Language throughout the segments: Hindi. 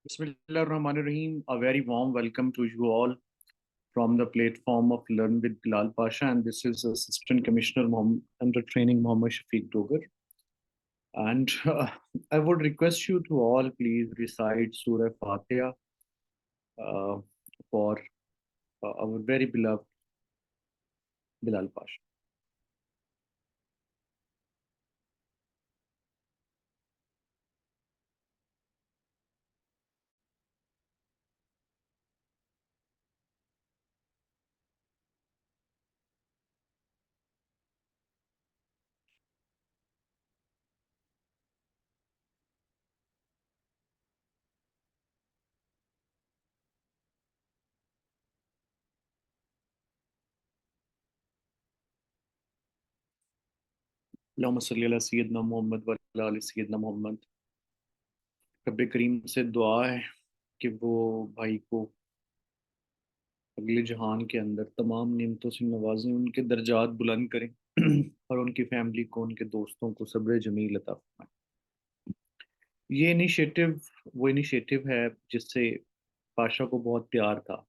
Bismillahirrahmanirrahim. A very warm welcome to you all from the platform of Learn with Bilal Pasha, and this is Assistant Commissioner Under Training Mohammad Shafiq Dogar. And I would request you to all please recite Surah Fatiha uh, for our very beloved Bilal Pasha. Allahumma salli ala Sayyidina Muhammad wa ala ali Sayyidina Muhammad. रब्बे करीम से दुआ है कि वो भाई को अगले जहान के अंदर तमाम नेमतों से नवाजें, उनके दर्जात बुलंद करें और उनकी फैमिली को, उनके दोस्तों को सब्र जमील अता फरमाएं। ये इनिशिएटिव वो इनिशिएटिव है जिससे पाशा को बहुत प्यार था।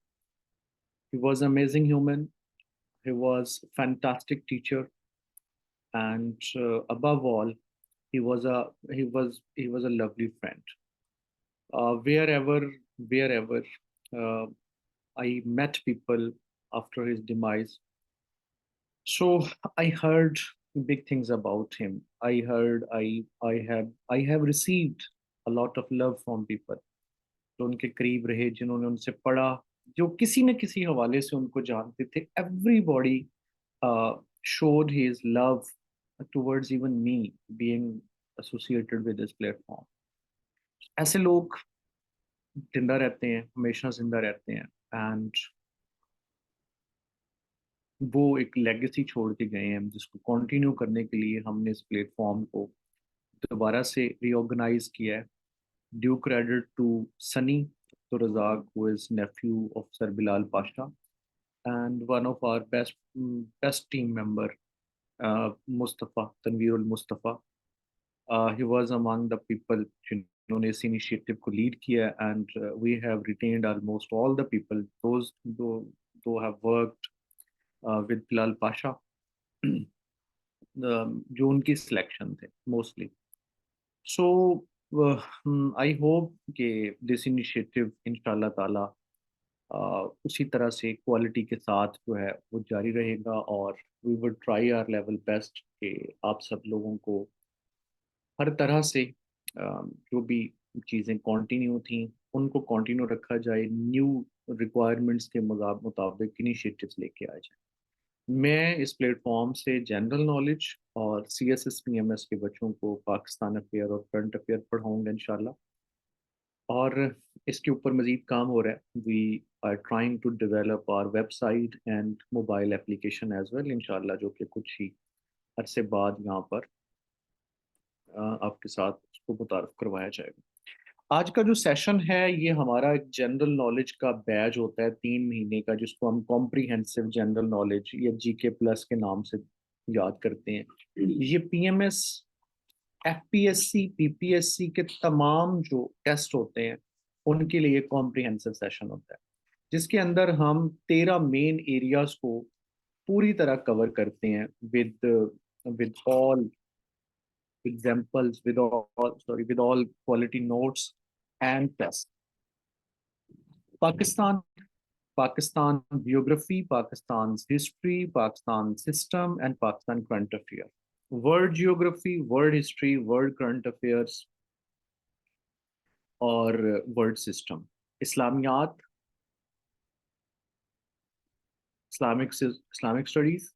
He was amazing human, he was fantastic teacher and above all he was a he was a lovely friend. Wherever uh, I met people after his demise. So I heard big things about him. I have received a lot of love from people जो उनके करीब रहे, जिन्होंने उनसे पढ़ा, जो किसी न किसी हवाले से उनको जानते थे. Everybody showed his love towards even me being associated with this platform. ऐसे लोग जिंदा रहते हैं, हमेशा जिंदा रहते हैं, एंड वो एक लेगेसी छोड़ के गए हैं जिसको कंटिन्यू करने के लिए हमने इस प्लेटफॉर्म को दोबारा से रीऑर्गेनाइज किया है. Due credit to Sunny to Razaq, who is nephew of sir Bilal Pasha and one of our best team member Mustafa Tanveer Mustafa. He was among the people जिन्होंने इस इनिशिएटिव को लीड किया, and we have retained almost all the people those who have worked with Bilal Pasha, जो उनकी सिलेक्शन थे मोस्टली. सो आई होप कि दिस इनिशिएटिव इंशाल्लाह ताला उसी तरह से क्वालिटी के साथ जो है वो जारी रहेगा, और we would try our level best कि आप सब लोगों को हर तरह से जो भी चीज़ें कंटिन्यू थी उनको कंटिन्यू रखा जाए, न्यू रिक्वायरमेंट्स के मुताबिक इनिशिएटिव्स लेके आ जाए. मैं इस प्लेटफॉर्म से जनरल नॉलेज और CSS PMS के बच्चों को पाकिस्तान अफेयर और करंट अफेयर पढ़ाऊंगा इंशाल्लाह, और इसके ऊपर मज़ीद काम हो रहा है. We are trying to develop our website and mobile application as well इंशाल्लाह, जो कि कुछ ही अरसे बाद यहाँ पर आपके साथ उसको मुतारफ करवाया जाएगा. आज का जो सेशन है ये हमारा एक जनरल नॉलेज का बैच होता है 3 महीने का, जिसको हम कॉम्प्रिहेंसिव जनरल नॉलेज या GK+ के नाम से याद करते हैं. ये PMS, FPSC, PPSC के तमाम जो टेस्ट होते हैं उनके लिए कॉम्प्रिहेंसिव सेशन होता है, जिसके अंदर हम 13 मेन एरियाज को पूरी तरह कवर करते हैं with with all examples, with all quality notes and tests. Pakistan, Pakistan geography, Pakistan's history, Pakistan system, and Pakistan current affairs. World geography, world history, world current affairs, और वर्ल्ड सिस्टम. इस्लामियात, Islamic studies,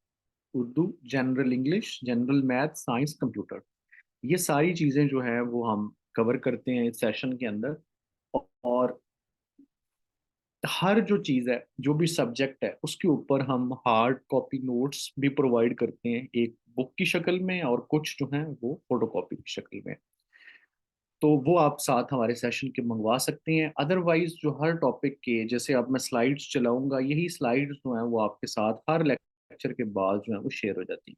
Urdu, general English, general math, science, computer. ये सारी चीज़ें जो हैं वो हम कवर करते हैं इस सेशन के अंदर. और हर जो चीज़ है, जो भी सब्जेक्ट है, उसके ऊपर हम हार्ड कॉपी नोट्स भी प्रोवाइड करते हैं, एक बुक की शक्ल में, और कुछ जो हैं वो फोटो कॉपी की शक्ल में. तो वो आप साथ हमारे सेशन के मंगवा सकते हैं. अदरवाइज जो हर टॉपिक के, जैसे अब मैं स्लाइड्स चलाऊंगा, यही स्लाइड्स जो हैं वो आपके साथ हर लेक्चर के बाद जो है वो शेयर हो जाती हैं.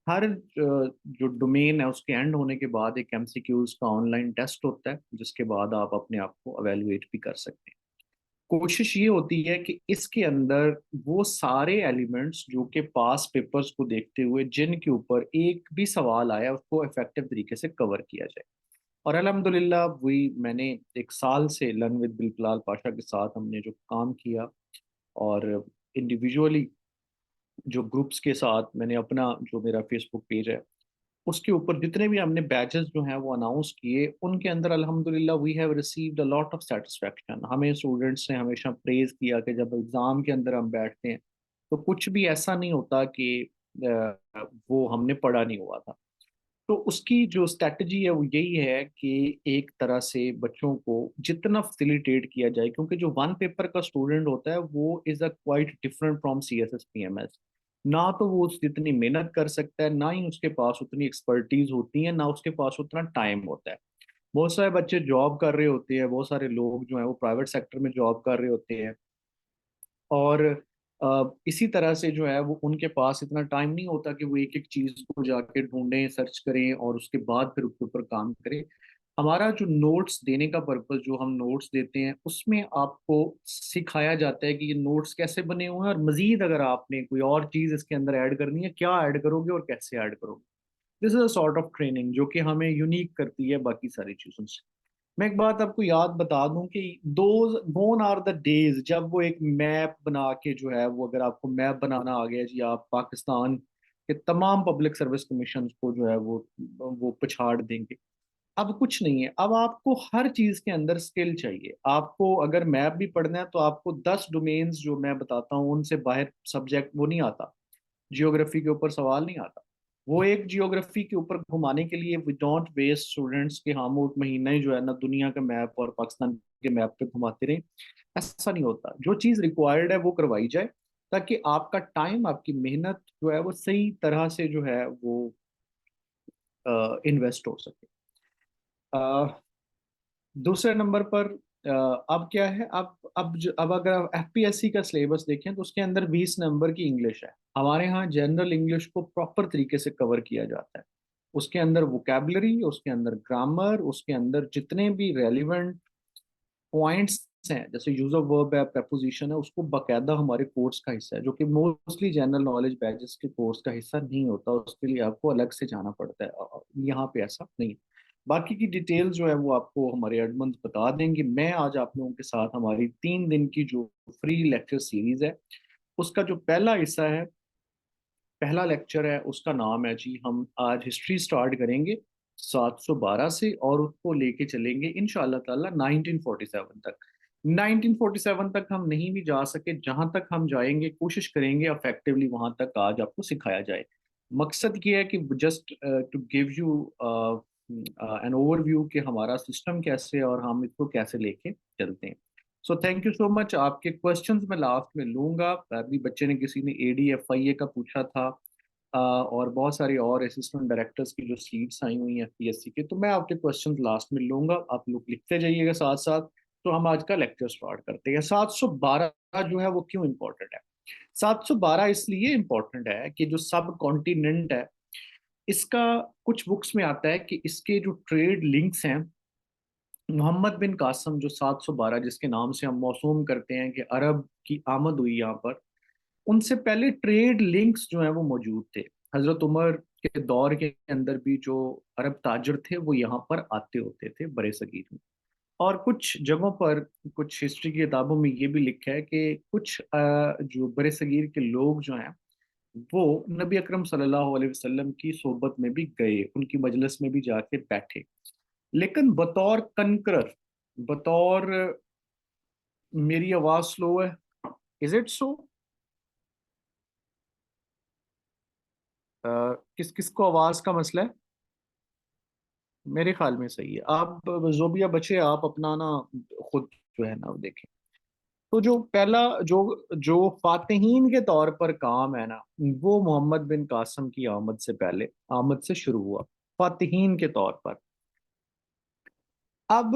हर जो डोमेन है उसके एंड होने के बाद एक एमसीक्यूज का ऑनलाइन टेस्ट होता है, जिसके बाद आप अपने आप को अवेलुएट भी कर सकते हैं। कोशिश ये होती है कि इसके अंदर वो सारे एलिमेंट्स जो कि पास पेपर्स को देखते हुए जिनके ऊपर एक भी सवाल आया उसको इफेक्टिव तरीके से कवर किया जाए। और अल्हम्दुलिल्लाह वही मैंने 1 साल से लर्न विद बिललाल पाशा के साथ हमने जो काम किया, और इंडिविजुअली जो ग्रुप्स के साथ मैंने अपना जो मेरा फेसबुक पेज है उसके ऊपर जितने भी हमने बैचेस जो हैं वो अनाउंस किए, उनके अंदर अल्हम्दुलिल्लाह we have received a lot of satisfaction. हमें स्टूडेंट्स ने हमेशा प्रेज किया कि जब एग्ज़ाम के अंदर हम बैठते हैं तो कुछ भी ऐसा नहीं होता कि वो हमने पढ़ा नहीं हुआ था। तो उसकी जो स्ट्रैटेजी है वो यही है कि एक तरह से बच्चों को जितना फैसिलिटेट किया जाए, क्योंकि जो वन पेपर का स्टूडेंट होता है वो is a quite different from C S S P M S. ना तो वो जितनी मेहनत कर सकता है, ना ही उसके पास उतनी एक्सपर्टीज होती है, ना उसके पास उतना टाइम होता है। बहुत सारे बच्चे जॉब कर रहे होते हैं, बहुत सारे लोग जो है वो प्राइवेट सेक्टर में जॉब कर रहे होते हैं, और इसी तरह से जो है वो उनके पास इतना टाइम नहीं होता कि वो एक एक चीज को जाके ढूंढें, सर्च करें और उसके बाद फिर उसके ऊपर काम करें। हमारा जो नोट्स देने का पर्पस, जो हम नोट्स देते हैं उसमें आपको सिखाया जाता है कि ये नोट्स कैसे बने हुए हैं, और मजीद अगर आपने कोई और चीज इसके अंदर ऐड करनी है, क्या ऐड करोगे और कैसे ऐड करोगे। This is a sort of training जो कि हमें यूनिक करती है बाकी सारी चीजों से। मैं एक बात आपको याद बता दूं कि दो गोन आर द डेज जब वो एक मैप बना के जो है वो, अगर आपको मैप बनाना आ गया जी, आप पाकिस्तान के तमाम पब्लिक सर्विस कमीशन को जो है वो पछाड़ देंगे। अब कुछ नहीं है, अब आपको हर चीज के अंदर स्किल चाहिए। आपको अगर मैप भी पढ़ना है तो आपको 10 डोमेन्स जो मैं बताता हूँ उनसे बाहर सब्जेक्ट वो नहीं आता। जियोग्राफी के ऊपर सवाल नहीं आता। वो एक जियोग्राफी के ऊपर घुमाने के लिए वी डोंट वेस्ट स्टूडेंट्स के, हम वो एक महीना ही जो है ना दुनिया का मैप और पाकिस्तान के मैप पे घुमाते रहे। ऐसा नहीं होता। जो चीज़ रिक्वायर्ड है वो करवाई जाए, ताकि आपका टाइम, आपकी मेहनत जो है वो सही तरह से जो है वो इन्वेस्ट हो सके। दूसरे नंबर पर अब क्या है, अब अगर आप एफपीएससी का सिलेबस देखें तो उसके अंदर 20 नंबर की इंग्लिश है। हमारे यहाँ जनरल इंग्लिश को प्रॉपर तरीके से कवर किया जाता है। उसके अंदर वोकेबलरी, उसके अंदर ग्रामर, उसके अंदर जितने भी रेलिवेंट पॉइंट्स हैं, जैसे यूज ऑफ वर्ब है, preposition है, उसको बकायदा हमारे कोर्स का हिस्सा है, जो कि मोस्टली जनरल नॉलेज बैचेस के कोर्स का हिस्सा नहीं होता। उसके लिए आपको अलग से जाना पड़ता है, यहाँ पे ऐसा नहीं है। बाकी की डिटेल जो है वो आपको हमारे एडमंस बता देंगे। मैं आज आप लोगों के साथ हमारी 3 दिन की जो फ्री लेक्चर सीरीज है उसका जो पहला हिस्सा है, पहला लेक्चर है, उसका नाम है जी, हम आज हिस्ट्री स्टार्ट करेंगे 712 से और उसको लेके चलेंगे इंशाल्लाह ताला 1947 तक। 1947 तक हम नहीं भी जा सके, जहां तक हम जाएंगे कोशिश करेंगे अफेक्टिवली वहां तक आज आपको सिखाया जाए। मकसद ये है कि just to give you an overview कि हमारा सिस्टम कैसे है और हम इसको कैसे लेके चलते हैं। So thank you so much. आपके क्वेश्चंस मैं लास्ट में लूंगा। अभी बच्चे ने, किसी ने ADFIA का पूछा था, और बहुत सारी और असिस्टेंट डायरेक्टर्स की जो सीट्स आई हुई हैं PSC के, तो मैं आपके क्वेश्चंस लास्ट में लूंगा, आप लोग लिखते जाइएगा साथ साथ। तो हम आज का लेक्चर स्टार्ट करते हैं। 712 जो है वो क्यों इंपॉर्टेंट है? 712 इसलिए इंपॉर्टेंट है कि जो सब कॉन्टिनेंट है इसका, कुछ बुक्स में आता है कि इसके जो ट्रेड लिंक्स हैं, मोहम्मद बिन कासम जो 712 जिसके नाम से हम मौसूम करते हैं कि अरब की आमद हुई यहाँ पर, उनसे पहले ट्रेड लिंक्स जो हैं वो मौजूद थे। हजरत उमर के दौर के अंदर भी जो अरब ताजर थे वो यहाँ पर आते होते थे बरे सगीर में। और कुछ जगहों पर, कुछ हिस्ट्री की किताबों में ये भी लिखा है कि कुछ जो बरे सगीर के लोग जो हैं वो नबी अकरम सल्लल्लाहु अलैहि वसल्लम की सोबत में भी गए, उनकी मजलिस में भी जाके बैठे, लेकिन बतौर कनकर, बतौर, मेरी आवाज स्लो है, इज इट सो? किस किस को आवाज का मसला है? मेरे ख्याल में सही है। आप जोबिया बचे, आप अपना ना खुद जो है ना वो देखें। तो जो पहला जो जो फातिहीन के तौर पर काम है ना, वो मोहम्मद बिन कासम की आमद से पहले, आमद से शुरू हुआ फातिहीन के तौर पर। अब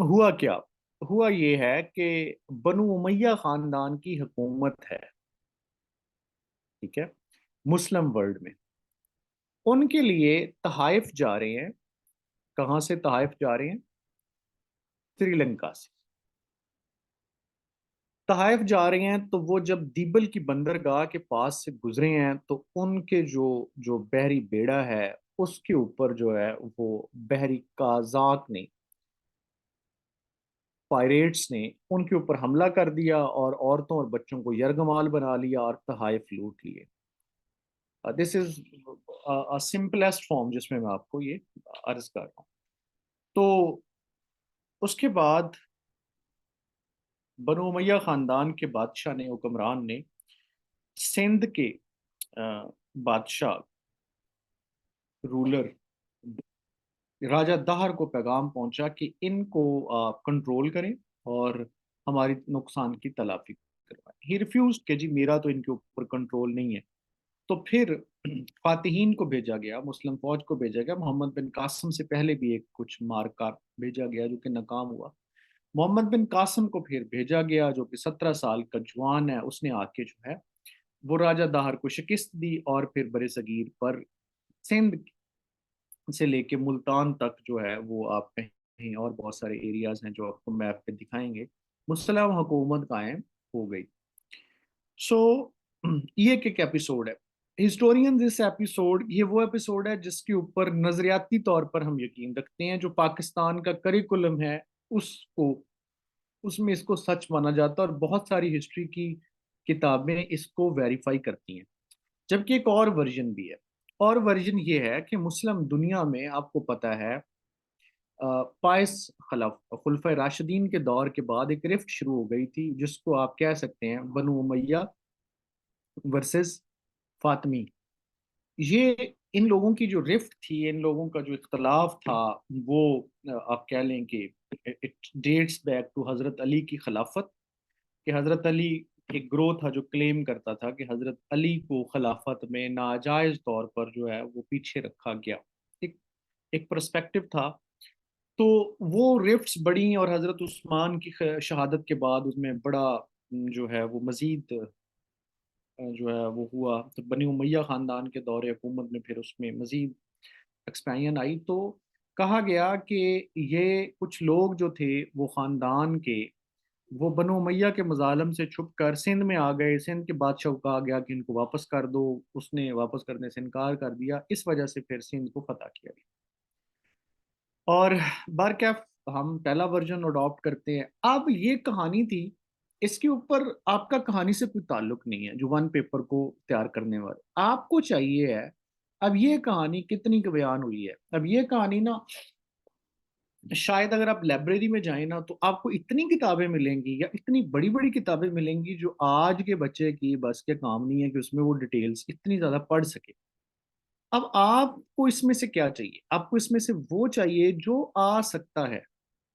हुआ क्या? हुआ ये है कि बनु उमैया खानदान की हुकूमत है, ठीक है, मुस्लिम वर्ल्ड में। उनके लिए तहाइफ जा रहे हैं। कहाँ से तहाइफ जा रहे हैं? श्रीलंका से तहाइफ जा रहे हैं। तो वो जब दीबल की बंदरगाह के पास से गुजरे हैं तो उनके जो जो बहरी बेड़ा है उसके ऊपर जो है वो बहरी काजाक ने, पायरेट्स ने उनके ऊपर हमला कर दिया और औरतों और बच्चों को यरगमाल बना लिया और तहाइफ लूट लिए। दिस इज सिंपलेस्ट फॉर्म जिसमें मैं आपको ये अर्ज कर रहा हूँ। तो उसके बाद बनु उमैया खानदान के बादशाह ने, हुक्मरान ने, सिंध के बादशाह, रूलर राजा दाहर को पैगाम पहुंचा कि इनको कंट्रोल करें और हमारी नुकसान की तलाफी करवाएं। ही रिफ्यूज कि जी मेरा तो इनके ऊपर कंट्रोल नहीं है। तो फिर फातिहीन को भेजा गया, मुस्लिम फौज को भेजा गया। मोहम्मद बिन कासिम से पहले भी एक कुछ मारका भेजा गया जो कि नाकाम हुआ। मोहम्मद बिन कासिम को फिर भेजा गया जो कि 17 साल का जवान है। उसने आके जो है वो राजा दाहर को शिकस्त दी और फिर बरे सगीर पर सिंध से लेके मुल्तान तक जो है वो आप कहीं, और बहुत सारे एरियाज हैं जो आपको मैप पे दिखाएंगे, मुस्लिम हुकूमत कायम हो गई। सो ये एक एपिसोड है। हिस्टोरियंस इस एपिसोड, ये वो एपिसोड है जिसके ऊपर नजरियाती तौर पर हम यकीन रखते हैं। जो पाकिस्तान का करिकुलम है उसको, उसमें इसको सच माना जाता है और बहुत सारी हिस्ट्री की किताबें इसको वेरीफाई करती हैं। जबकि एक और वर्जन भी है। और वर्जन ये है कि मुस्लिम दुनिया में आपको पता है पायस खलफ खुलफा राशिदीन के दौर के बाद एक रिफ्ट शुरू हो गई थी जिसको आप कह सकते हैं बनु उमैया वर्सेस फातमी। ये इन लोगों की जो रिफ्ट थी, इन लोगों का जो इख्तलाफ था, वो आप कह लें कि इट डेट्स बैक टू हजरत अली की खिलाफत। कि हजरत अली एक ग्रोह था जो क्लेम करता था कि हजरत अली को खिलाफत में नाजायज तौर पर जो है वो पीछे रखा गया। एक एक पर्सपेक्टिव था। तो वो रिफ्ट्स बढ़ी और हजरत उस्मान की शहादत के बाद उसमें बड़ा जो है वो मजीद जो है वो हुआ। तो बनी उमैया खानदान के दौरे हुकूमत में फिर उसमें मजीद एक्सपेंशन आई। तो कहा गया कि ये कुछ लोग जो थे वो खानदान के, वो बनो उमैया के मजालम से छुप कर सिंध में आ गए। सिंध के बादशाह को कहा गया कि इनको वापस कर दो। उसने वापस करने से इनकार कर दिया। इस वजह से फिर सिंध को फतह किया गया। और बारकैफ हम पहला वर्जन अडॉप्ट करते हैं। अब ये कहानी थी, इसके ऊपर आपका कहानी से कोई ताल्लुक नहीं है। जो वन पेपर को तैयार करने वाले आपको चाहिए है, अब ये कहानी कितनी की बयान हुई है। अब ये कहानी ना, शायद अगर आप लाइब्रेरी में जाएं ना तो आपको इतनी किताबें मिलेंगी या इतनी बड़ी बड़ी किताबें मिलेंगी जो आज के बच्चे की बस के काम नहीं है कि उसमें वो डिटेल्स इतनी ज्यादा पढ़ सके। अब आपको इसमें से क्या चाहिए? आपको इसमें से वो चाहिए जो आ सकता है,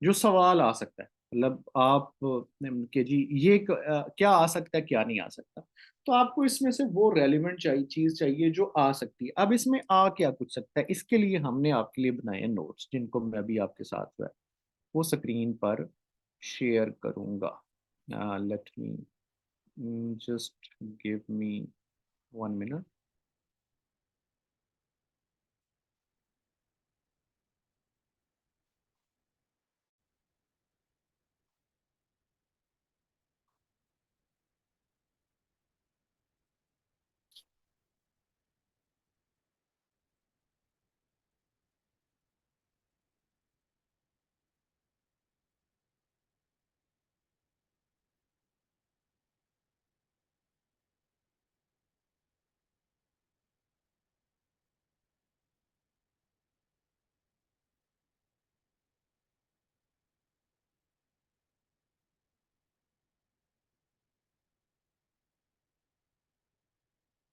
जो सवाल आ सकता है। मतलब आप के जी ये क्या आ सकता है, क्या नहीं आ सकता। तो आपको इसमें से वो रेलिवेंट चाहिए, चीज चाहिए जो आ सकती है। अब इसमें आ क्या कुछ सकता है, इसके लिए हमने आपके लिए बनाए हैं नोट्स जिनको मैं भी आपके साथ जो है वो स्क्रीन पर शेयर करूंगा। Let me just give me 1 minute.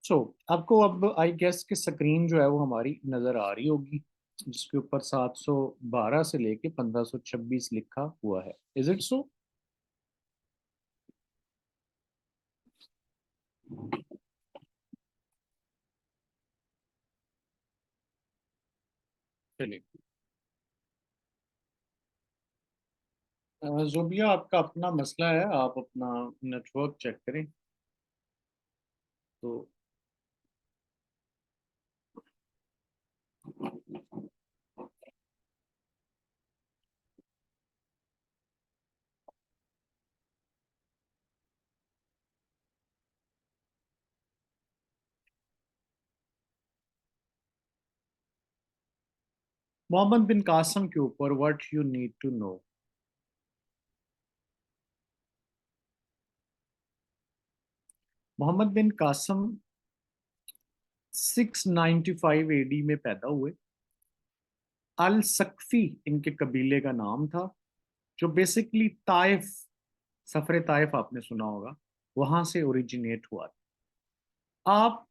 So आपको अब आई गेस कि स्क्रीन जो है वो हमारी नजर आ रही होगी जिसके ऊपर 712 से लेके 1526 लिखा हुआ है। Is it so? चलिए। जोबिया आपका अपना मसला है, आप अपना नेटवर्क चेक करें। तो मोहम्मद बिन कासम के ऊपर what you need to know. Mohammad bin Qasim 695 AD में पैदा हुए। अल सक्फी इनके कबीले का नाम था, जो बेसिकली ताइफ, सफरे ताइफ आपने सुना होगा, वहां से ओरिजिनेट हुआ। आप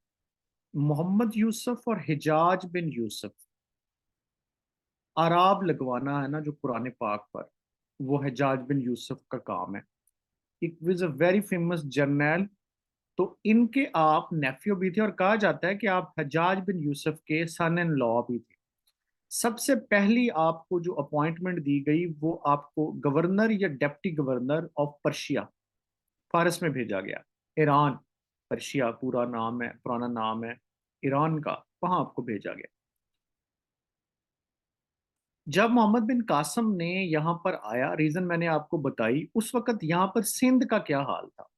मोहम्मद यूसुफ और हिजाज बिन यूसुफ, आराब लगवाना है ना जो कुरान पाक पर, वो हिजाज बिन यूसुफ का काम है। It was a very famous Jarnail. तो इनके आप नेफ्यू भी थे, और कहा जाता है कि आप हज्जाज बिन यूसुफ के सन इन लॉ भी थे। सबसे पहली आपको जो अपॉइंटमेंट दी गई वो आपको गवर्नर या डेप्टी गवर्नर ऑफ पर्शिया, फारस में भेजा गया। ईरान, पर्शिया पूरा नाम है, पुराना नाम है ईरान का, वहां आपको भेजा गया। जब मोहम्मद बिन कासम ने यहाँ पर आया, रीजन मैंने आपको बताई, उस वक्त यहाँ पर सिंध का क्या हाल था।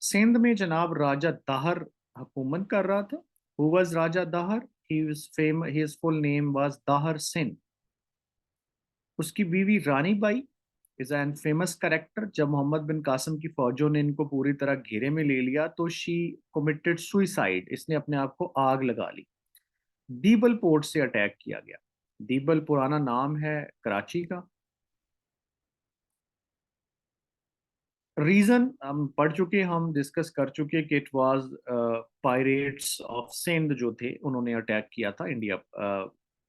सिंध में जनाब राजा दाहर हुकूमत कर रहा था। Who was Raja Dahir? He was fame, his full name was Dahir Singh. उसकी बीवी Rani Bai is an famous character. जब मोहम्मद बिन कासम की फौजों ने इनको पूरी तरह घेरे में ले लिया तो शी कमिटेड सुइसाइड, इसने अपने आप को आग लगा ली। दीबल पोर्ट से अटैक किया गया। दीबल पुराना नाम है कराची का। रीजन हम पढ़ चुके, हम डिस्कस कर चुके कि it was pirates of Sindh जो थे, उन्होंने अटैक किया था इंडिया।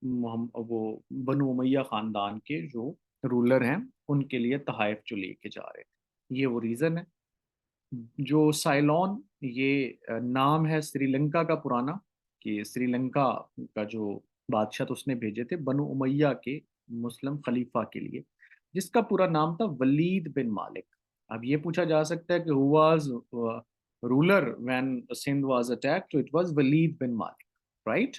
वो बनु उमैया खानदान के जो रूलर हैं, उनके लिए तहाइफ जो लेके जा रहे थे, ये वो रीजन है। जो साइलोन, ये नाम है श्रीलंका का पुराना, कि श्रीलंका का जो बादशाह तो उसने भेजे थे बनु उमैया के मुस्लिम खलीफा के लिए, जिसका पूरा नाम था वलीद बिन मालिक। अब ये पूछा जा सकता है कि who was ruler when Sindh was attack, तो it was Walid bin Malik, right.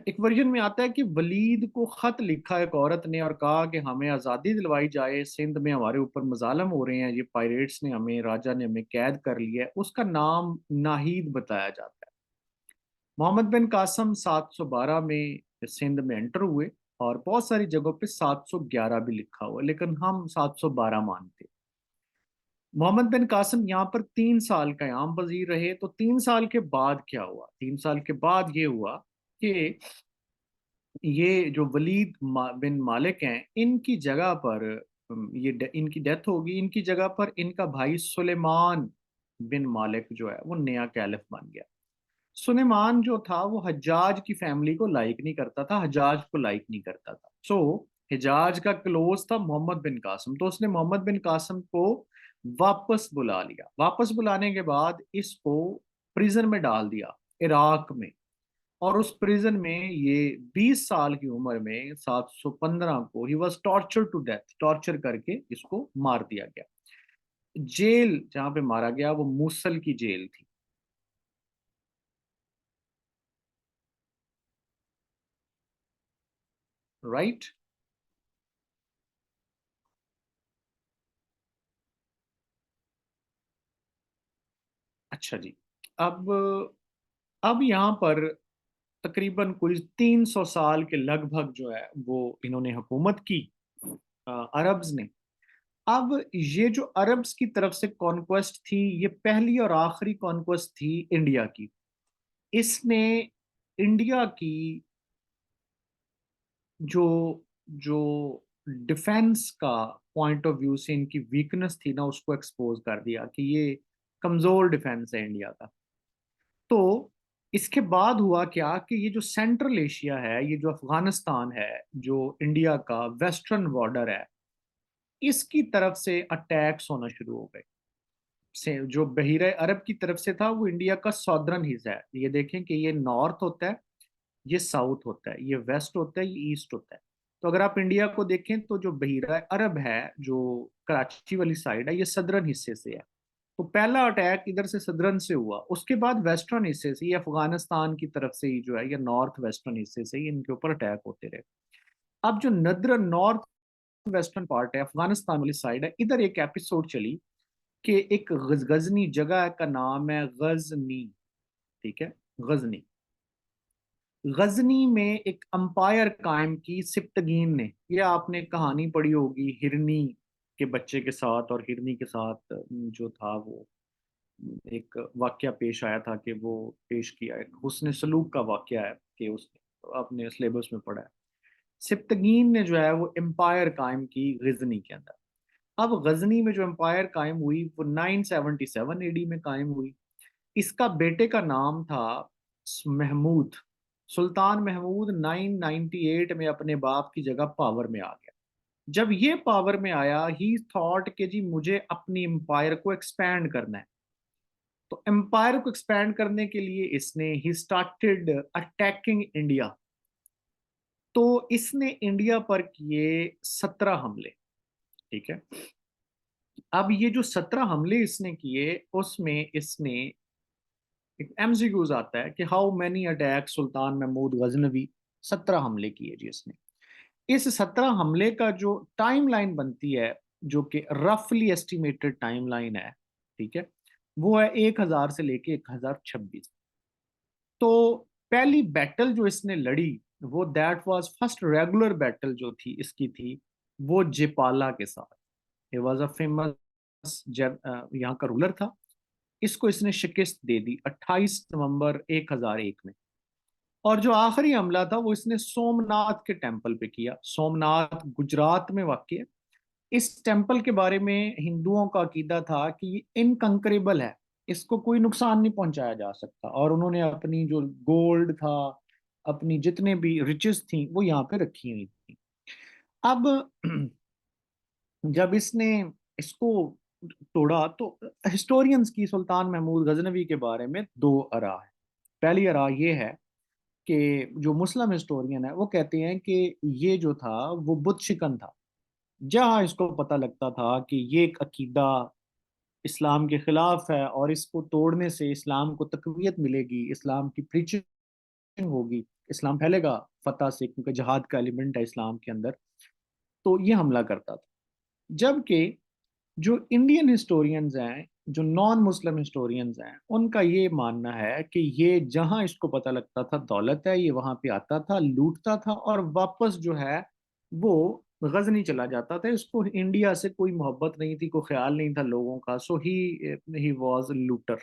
एक वर्जन में आता है कि वलीद को खत लिखा एक औरत ने और कहा कि हमें आज़ादी दिलवाई जाए, सिंध में हमारे ऊपर मजालम हो रहे हैं, ये पायरेट्स ने हमें, राजा ने हमें कैद कर लिया है। उसका नाम नाहीद बताया जाता है। मोहम्मद बिन कासम 712 में सिंध में एंटर हुए, और बहुत सारी जगहों पे 711 भी लिखा हुआ है, लेकिन हम 712 मानते हैं। मोहम्मद बिन कासिम यहाँ पर 3 साल कयाम पजीर रहे। तो 3 साल के बाद क्या हुआ? 3 साल के बाद ये हुआ कि ये जो बिन मालिक हैं, इनकी जगह पर इनकी डेथ होगी। इनकी जगह पर इनका भाई सुलेमान बिन मालिक जो है वो नया कैलिफ बन गया। सुलेमान जो था वो हज्जाज की फैमिली को लाइक नहीं करता था, हज्जाज को लाइक नहीं करता था। सो हिजाज का क्लोज था मोहम्मद बिन कासिम, तो उसने मोहम्मद बिन कासिम को वापस बुला लिया। वापस बुलाने के बाद इसको प्रिजन में डाल दिया, इराक में। और उस प्रिजन में ये 20 साल की उम्र में 715 को ही was torture to death, torture करके इसको मार दिया गया। जेल जहां पे मारा गया वो मूसल की जेल थी, राइट। अच्छा जी। अब अब यहाँ पर तकरीबन कोई 300 साल के लगभग जो है वो इन्होंने हुकूमत की, अरब्स ने। अब ये जो अरब्स की तरफ से कॉन्क्वेस्ट थी, ये पहली और आखिरी कॉन्क्वेस्ट थी इंडिया की। इसने इंडिया की जो जो डिफेंस का पॉइंट ऑफ व्यू से इनकी वीकनेस थी ना, उसको एक्सपोज कर दिया कि ये कमजोर डिफेंस है इंडिया का। तो इसके बाद हुआ क्या कि ये जो सेंट्रल एशिया है, ये जो अफगानिस्तान है, जो इंडिया का वेस्टर्न बॉर्डर है, इसकी तरफ से अटैक्स होना शुरू हो गए। से जो बहीरे अरब की तरफ से था वो इंडिया का सॉदर्न हिस्सा है। ये देखें कि ये नॉर्थ होता है, ये साउथ होता है, ये वेस्ट होता है, ये ईस्ट होता है। तो अगर आप इंडिया को देखें तो जो बहीरा अरब है, जो कराची वाली साइड है, ये सदर्न हिस्से से है। तो पहला अटैक इधर से सदरन से हुआ, उसके बाद वेस्टर्न हिस्से से, ये अफगानिस्तान की तरफ से ही जो है, या नॉर्थ वेस्टर्न हिस्से से ही इनके ऊपर अटैक होते रहे। अब जो नदर नॉर्थ वेस्टर्न पार्ट है, अफगानिस्तान वाली साइड है, इधर एक एपिसोड चली कि एक गजनी जगह का नाम है गजनी, ठीक है, गजनी। गजनी में एक अंपायर कायम की सिप्तगीन ने, ये आपने कहानी पढ़ी होगी हिरनी के बच्चे के साथ, और हिरनी के साथ जो था वो एक वाकया पेश आया था कि वो पेश किया है, हुस्न सलूक का वाकया है कि उसने अपने सिलेबस में पढ़ा है। सिप्तगीन ने जो है वो एम्पायर कायम की गजनी के अंदर। अब गजनी में जो एम्पायर कायम हुई वो 977 एडी में कायम हुई। इसका बेटे का नाम था महमूद। सुल्तान महमूद 998 में अपने बाप की जगह पावर में आ गया। जब ये पावर में आया, ही थॉट कि जी मुझे अपनी एम्पायर को एक्सपैंड करना है। तो एम्पायर को एक्सपैंड करने के लिए इसने ही स्टार्टेड अटैकिंग इंडिया। तो इसने इंडिया पर किए 17 हमले, ठीक है। अब ये जो 17 हमले इसने किए, उसमें इसने एक एमसीक्यूज आता है कि हाउ मेनी अटैक सुल्तान महमूद गजनवी, 17 हमले किए जी इसने। इस 17 हमले का जो टाइम लाइन बनती है, जो कि रफली एस्टिमेटेड टाइम लाइन है, ठीक है, वो है 1000 से लेके 1026। तो पहली बैटल जो इसने लड़ी, वो that was first regular battle जो थी इसकी थी, वो जेपाला के साथ। ही वॉज अ फेमस यहाँ का रूलर था। इसको इसने शिकस्त दे दी 28 नवंबर 1001 में। और जो आखिरी हमला था वो इसने सोमनाथ के टेम्पल पे किया। सोमनाथ गुजरात में वाक़ है। इस टेम्पल के बारे में हिंदुओं का अकीदा था कि ये इनकंकरेबल है, इसको कोई नुकसान नहीं पहुंचाया जा सकता, और उन्होंने अपनी जो गोल्ड था, अपनी जितने भी रिचेस थी, वो यहाँ पे रखी हुई थी। अब जब इसने इसको तोड़ा, तो हिस्टोरियंस की सुल्तान महमूद गजनवी के बारे में दो आरा है। पहली आरा ये है कि जो मुस्लिम हिस्टोरियन है वो कहते हैं कि ये जो था वो बुत शिकन था। जहां इसको पता लगता था कि ये एक अकीदा इस्लाम के खिलाफ है और इसको तोड़ने से इस्लाम को तकवीत मिलेगी, इस्लाम की प्रीचिंग होगी, इस्लाम फैलेगा फतह से, क्योंकि जहाद का एलिमेंट है इस्लाम के अंदर, तो ये हमला करता था। जबकि जो इंडियन हिस्टोरियंस हैं, जो नॉन मुस्लिम हिस्टोरियंस हैं, उनका ये मानना है कि ये जहां इसको पता लगता था दौलत है, ये वहां पे आता था, लूटता था, और वापस जो है वो गजनी चला जाता था। इसको इंडिया से कोई मोहब्बत नहीं थी, कोई ख्याल नहीं था लोगों का। सो ही वॉज लूटर।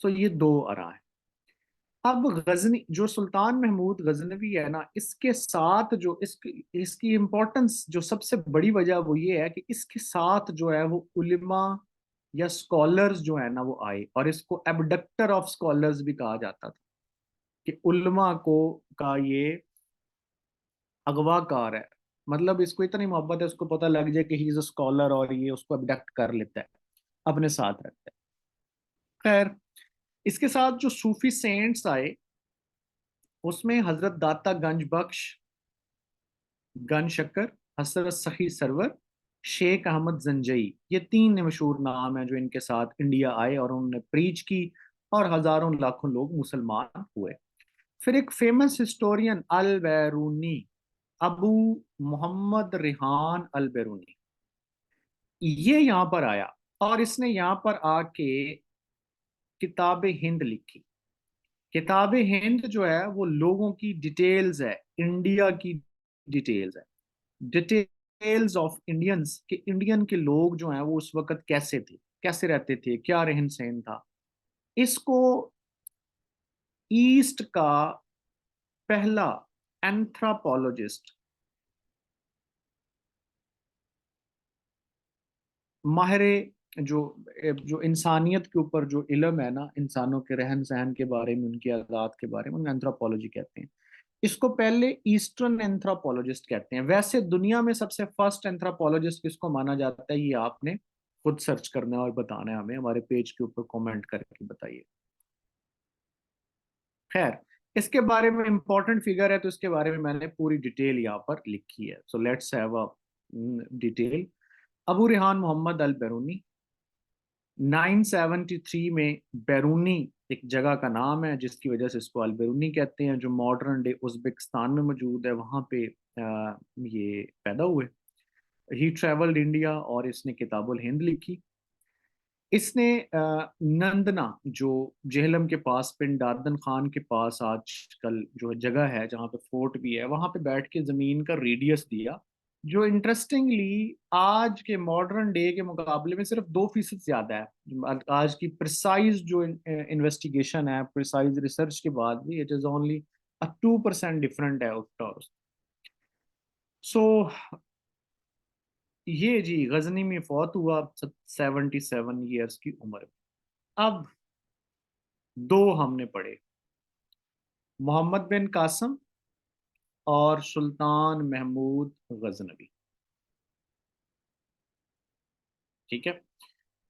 सो ये दो आरा है। अब गजनी जो सुल्तान महमूद गजनवी है ना, इसके साथ जो इसकी इम्पोर्टेंस, जो सबसे बड़ी वजह वो ये है कि इसके साथ जो है वो उलिमा या स्कॉलर्स जो है ना वो आए, और इसको एबडक्टर ऑफ स्कॉलर्स भी कहा जाता था, कि उलमा को का ये अगवाकार है। मतलब इसको इतनी मोहब्बत है, उसको पता लग जाए कि ही इज अ स्कॉलर, और ये उसको अबडक्ट कर लेता है, अपने साथ रखता है। खैर, इसके साथ जो सूफी सेंट्स आए, उसमें हजरत दाता गंज बख्श, गन शक्कर, हजरत सखी सरवर, शेख अहमद जंजई, ये तीन मशहूर नाम हैं जो इनके साथ इंडिया आए और उन्होंने प्रीच की, और हजारों लाखों लोग मुसलमान हुए। फिर एक फेमस हिस्टोरियन अल बैरूनी, अबू मोहम्मद रिहान अल बैरूनी, ये यहाँ पर आया, और इसने यहाँ पर आके किताब हिंद लिखी। किताब हिंद जो है वो लोगों की डिटेल्स है, इंडिया की डिटेल्स है, डिटेल्स ऑफ इंडियंस, के इंडियन के लोग जो हैं वो उस वक्त कैसे थे, कैसे रहते थे, क्या रहन सहन था। इसको ईस्ट का पहला एंथ्रोपोलॉजिस्ट, माहिर जो जो इंसानियत के ऊपर जो इल्म है ना, इंसानों के रहन सहन के बारे में, उनकी आदात के बारे में, एंथ्रोपोलॉजी कहते हैं। इसको पहले ईस्टर्न एंथ्रोपोलॉजिस्ट कहते हैं। वैसे दुनिया में सबसे फर्स्ट एंथ्रोपोलॉजिस्ट किसको माना जाता है, ये आपने खुद सर्च करना है और बताना है हमें, हमारे पेज के ऊपर कमेंट करके बताइए। खैर, इसके बारे में इंपॉर्टेंट फिगर है, तो इसके बारे में मैंने पूरी डिटेल यहाँ पर लिखी है। So let's have a detail. Abu Rayhan Muhammad al Biruni, 973 में बैरूनी एक जगह का नाम है जिसकी वजह से इसको अल बैरूनी कहते हैं, जो मॉडर्न डे उज़्बेकिस्तान में मौजूद है। वहाँ पे ये पैदा हुए। ही ट्रेवल्ड इंडिया और इसने किताबुल हिंद लिखी। इसने नंदना, जो जेहलम के पास पिंड दादन खान के पास आजकल जो जगह है जहाँ पे फोर्ट भी है, वहाँ पे बैठ के ज़मीन का रेडियस दिया, जो इंटरेस्टिंगली आज के मॉडर्न डे के मुकाबले में सिर्फ 2% ज़्यादा है। आज की प्रिसाइज जो इन्वेस्टिगेशन है, प्रिसाइज रिसर्च के बाद भी इट इज़ ओनली 2% डिफरेंट है उस। सो ये जी गजनी में फौत हुआ 77 ईयर्स की उम्र में। अब दो हमने पढ़े, मोहम्मद बिन कासम और सुल्तान महमूद गजनवी। ठीक है।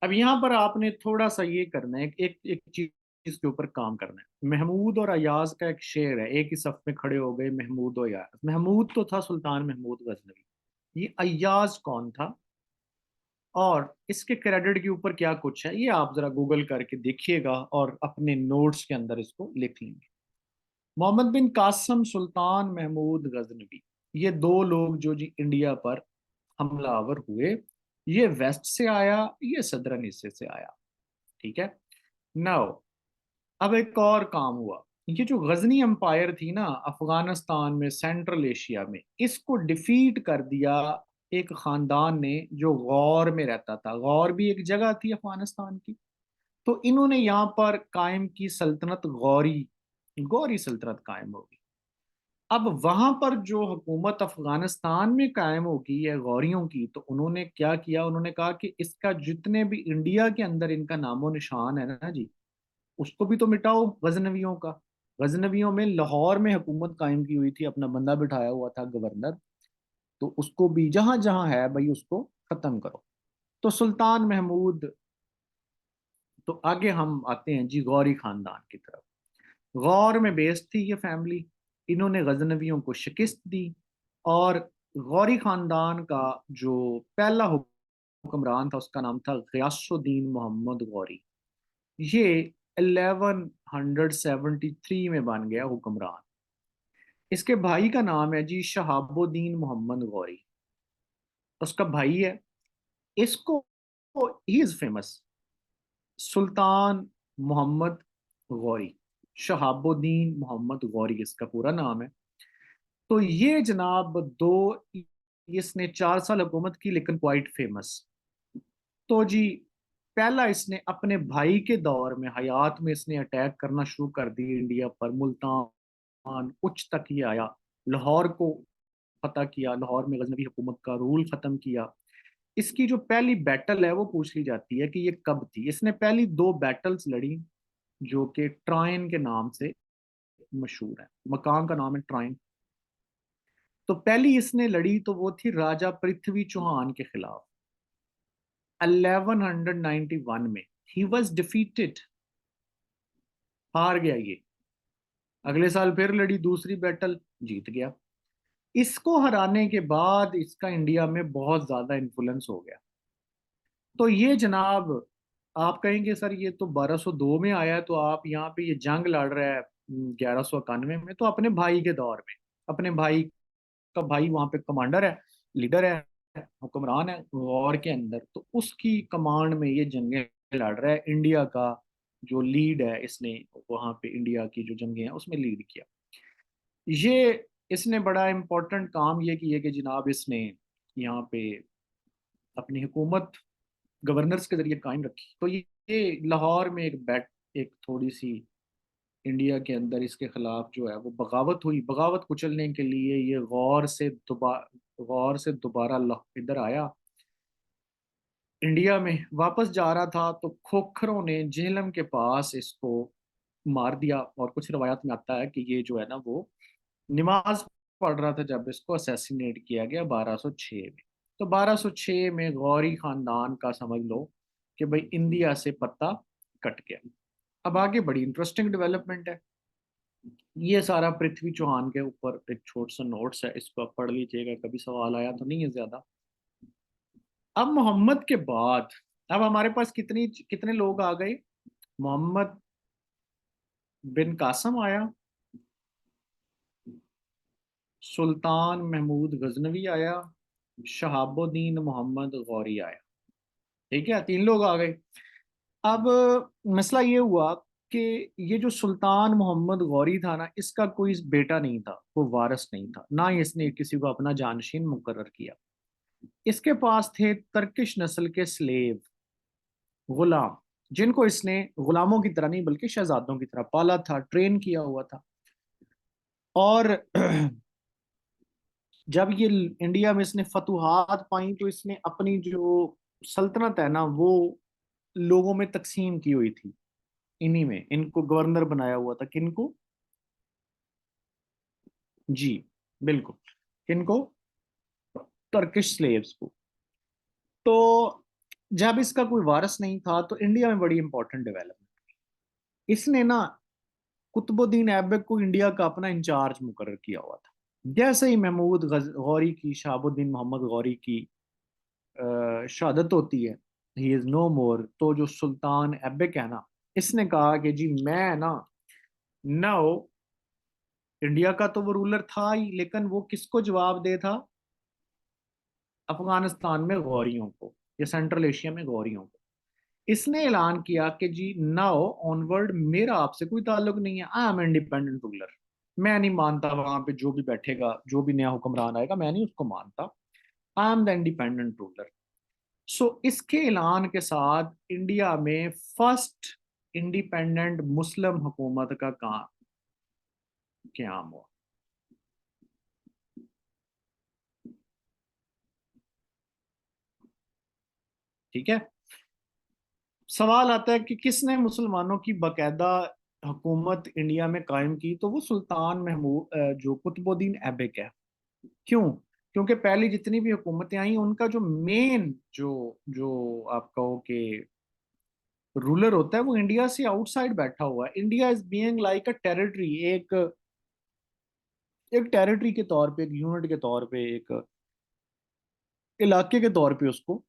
अब यहाँ पर आपने थोड़ा सा ये करना है, एक चीज के ऊपर काम करना है। महमूद और अयाज का एक शेर है, एक ही सफ में खड़े हो गए महमूद और अयाज। महमूद तो था सुल्तान महमूद गजनवी, ये अयाज कौन था और इसके क्रेडिट के ऊपर क्या कुछ है, ये आप जरा गूगल करके देखिएगा और अपने नोट्स के अंदर इसको लिख लेंगे। मोहम्मद बिन कासम सुल्तान महमूद गजनवी, ये दो लोग जो जी इंडिया पर हमलावर हुए, ये वेस्ट से आया, ये सदरन हिस्से से आया। ठीक है। नाउ अब एक और काम हुआ। ये जो गजनी एम्पायर थी ना अफगानिस्तान में, सेंट्रल एशिया में, इसको डिफीट कर दिया एक खानदान ने जो गौर में रहता था। गौर भी एक जगह थी अफगानिस्तान की। तो इन्होंने यहाँ पर कायम की सल्तनत गौरी, गौरी सल्तनत कायम होगी। अब वहां पर जो हुकूमत अफगानिस्तान में कायम होगी है गौरियों की, तो उन्होंने क्या किया, उन्होंने कहा कि इसका जितने भी इंडिया के अंदर इनका नामो निशान है ना जी, उसको भी तो मिटाओ गजनवियों का। गजनवियों में लाहौर में हुकूमत कायम की हुई थी, अपना बंदा बिठाया हुआ था गवर्नर, तो उसको भी जहां जहां है भाई उसको खत्म करो। तो सुल्तान महमूद, तो आगे हम आते हैं जी गौरी खानदान की तरफ। गौर में बेस्ड थी ये फैमिली, इन्होंने गजनवियों को शिकस्त दी। और गौरी खानदान का जो पहला हुक्मरान था उसका नाम था गयासुद्दीन मोहम्मद गौरी। ये 1173 में बन गया हुक्मरान। इसके भाई का नाम है जी शहाबुद्दीन मोहम्मद गौरी, उसका भाई है। इसको, ही इज फेमस, सुल्तान मोहम्मद गौरी, शहाबुद्दीन मोहम्मद गौरी इसका पूरा नाम है। तो ये जनाब दो, इसने 4 साल हुकूमत की लेकिन क्वाइट फेमस। तो जी पहला इसने अपने भाई के दौर में हयात में इसने अटैक करना शुरू कर दी इंडिया पर। मुल्तान उच्च तक ही आया, लाहौर को फतह किया, लाहौर में गजनवी हुकूमत का रूल खत्म किया। इसकी जो पहली बैटल है वो पूछ ली जाती है कि ये कब थी। इसने पहली दो बैटल्स लड़ी जो कि ट्राइन के नाम से मशहूर है, मकाम का नाम है ट्राइन। तो पहली इसने लड़ी तो वो थी राजा पृथ्वी चौहान के खिलाफ 1191 में। ही वॉज डिफीटेड, हार गया ये। अगले साल फिर लड़ी दूसरी बैटल, जीत गया। इसको हराने के बाद इसका इंडिया में बहुत ज्यादा इन्फ्लुएंस हो गया। तो ये जनाब, आप कहेंगे सर ये तो 1202 में आया है, तो आप यहाँ पे ये जंग लड़ रहा है 1191 में, तो अपने भाई के दौर में। अपने भाई का भाई वहां पे कमांडर है, लीडर है, हुक्मरान है वॉर के अंदर, तो उसकी कमांड में ये जंगें लड़ रहा है। इंडिया का जो लीड है, इसने वहां पे इंडिया की जो जंगें हैं उसमें लीड किया। ये इसने बड़ा इंपॉर्टेंट काम ये किया कि जनाब इसने यहाँ पे अपनी हुकूमत गवर्नर्स के जरिए कायम रखी। तो ये लाहौर में एक थोड़ी सी इंडिया के अंदर इसके खिलाफ जो है वो बगावत हुई। बगावत कुचलने के लिए ये गौर से दोबारा इधर आया। इंडिया में वापस जा रहा था तो खोखरों ने झेलम के पास इसको मार दिया। और कुछ रवायत में आता है कि ये जो है ना वो नमाज पढ़ रहा था जब इसको असैसिनेट किया गया 1206 में। तो 1206 में गौरी खानदान का समझ लो कि भाई इंडिया से पत्ता कट गया। अब आगे बड़ी इंटरेस्टिंग डेवलपमेंट है। ये सारा पृथ्वी चौहान के ऊपर एक छोटा सा नोट्स है, इसको आप पढ़ लीजिएगा, कभी सवाल आया तो नहीं है ज्यादा। अब मोहम्मद के बाद अब हमारे पास कितने लोग आ गए? मोहम्मद बिन कासम आया, सुल्तान महमूद गजनवी आया, शहाबुद्दीन मोहम्मद गौरी आया। ठीक है, 3 लोग आ गए। अब मसला ये हुआ कि ये जो सुल्तान मोहम्मद गौरी था ना, इसका कोई बेटा नहीं था, कोई वारिस नहीं था, ना ही इसने किसी को अपना जानशीन मुकर्रर किया। इसके पास थे तर्किश नस्ल के स्लेव, गुलाम, जिनको इसने गुलामों की तरह नहीं बल्कि शहजादों की तरह पाला था, ट्रेन किया हुआ था। और जब ये इंडिया में इसने फतूहात पाई तो इसने अपनी जो सल्तनत है ना वो लोगों में तकसीम की हुई थी। इन्हीं में इनको गवर्नर बनाया हुआ था। किनको? जी, बिल्कुल। किनको? टर्किश स्लेव्स को। तो जब इसका कोई वारिस नहीं था तो इंडिया में बड़ी इंपॉर्टेंट डेवलपमेंट, इसने ना कुतुबुद्दीन ऐबक को इंडिया का अपना इंचार्ज मुकर्रर किया हुआ था। जैसे ही महमूद गौरी की, शहाबुद्दीन मोहम्मद गौरी की शहादत होती है, ही इज नो मोर, तो जो सुल्तान ऐबक है ना, इसने कहा कि जी मैं ना, नाउ इंडिया का तो वो रूलर था ही, लेकिन वो किसको जवाब दे था? अफगानिस्तान में गौरियों को, या सेंट्रल एशिया में गौरियों को। इसने ऐलान किया कि जी नाउ ऑनवर्ड मेरा आपसे कोई ताल्लुक नहीं है, आई एम इंडिपेंडेंट रूलर। मैं नहीं मानता वहां पे जो भी बैठेगा, जो भी नया हुक्मरान आएगा, मैं नहीं उसको मानता। I am the independent ruler. So इसके ऐलान के साथ इंडिया में फर्स्ट इंडिपेंडेंट मुस्लिम हुकूमत का क्याम हुआ। ठीक है। सवाल आता है कि किसने मुसलमानों की बाकायदा हुकूमत इंडिया में कायम की? तो वो सुल्तान महमूद जो कुतुबुद्दीन ऐबक है। क्यों? क्योंकि पहले जितनी भी हुकूमतें आई उनका जो मेन जो जो आप कहो कि रूलर होता है वो इंडिया से आउटसाइड बैठा हुआ है। India is being like a territory, एक एक टेरिटरी के तौर पे, एक यूनिट के तौर पे, एक इलाके के तौर पे उसको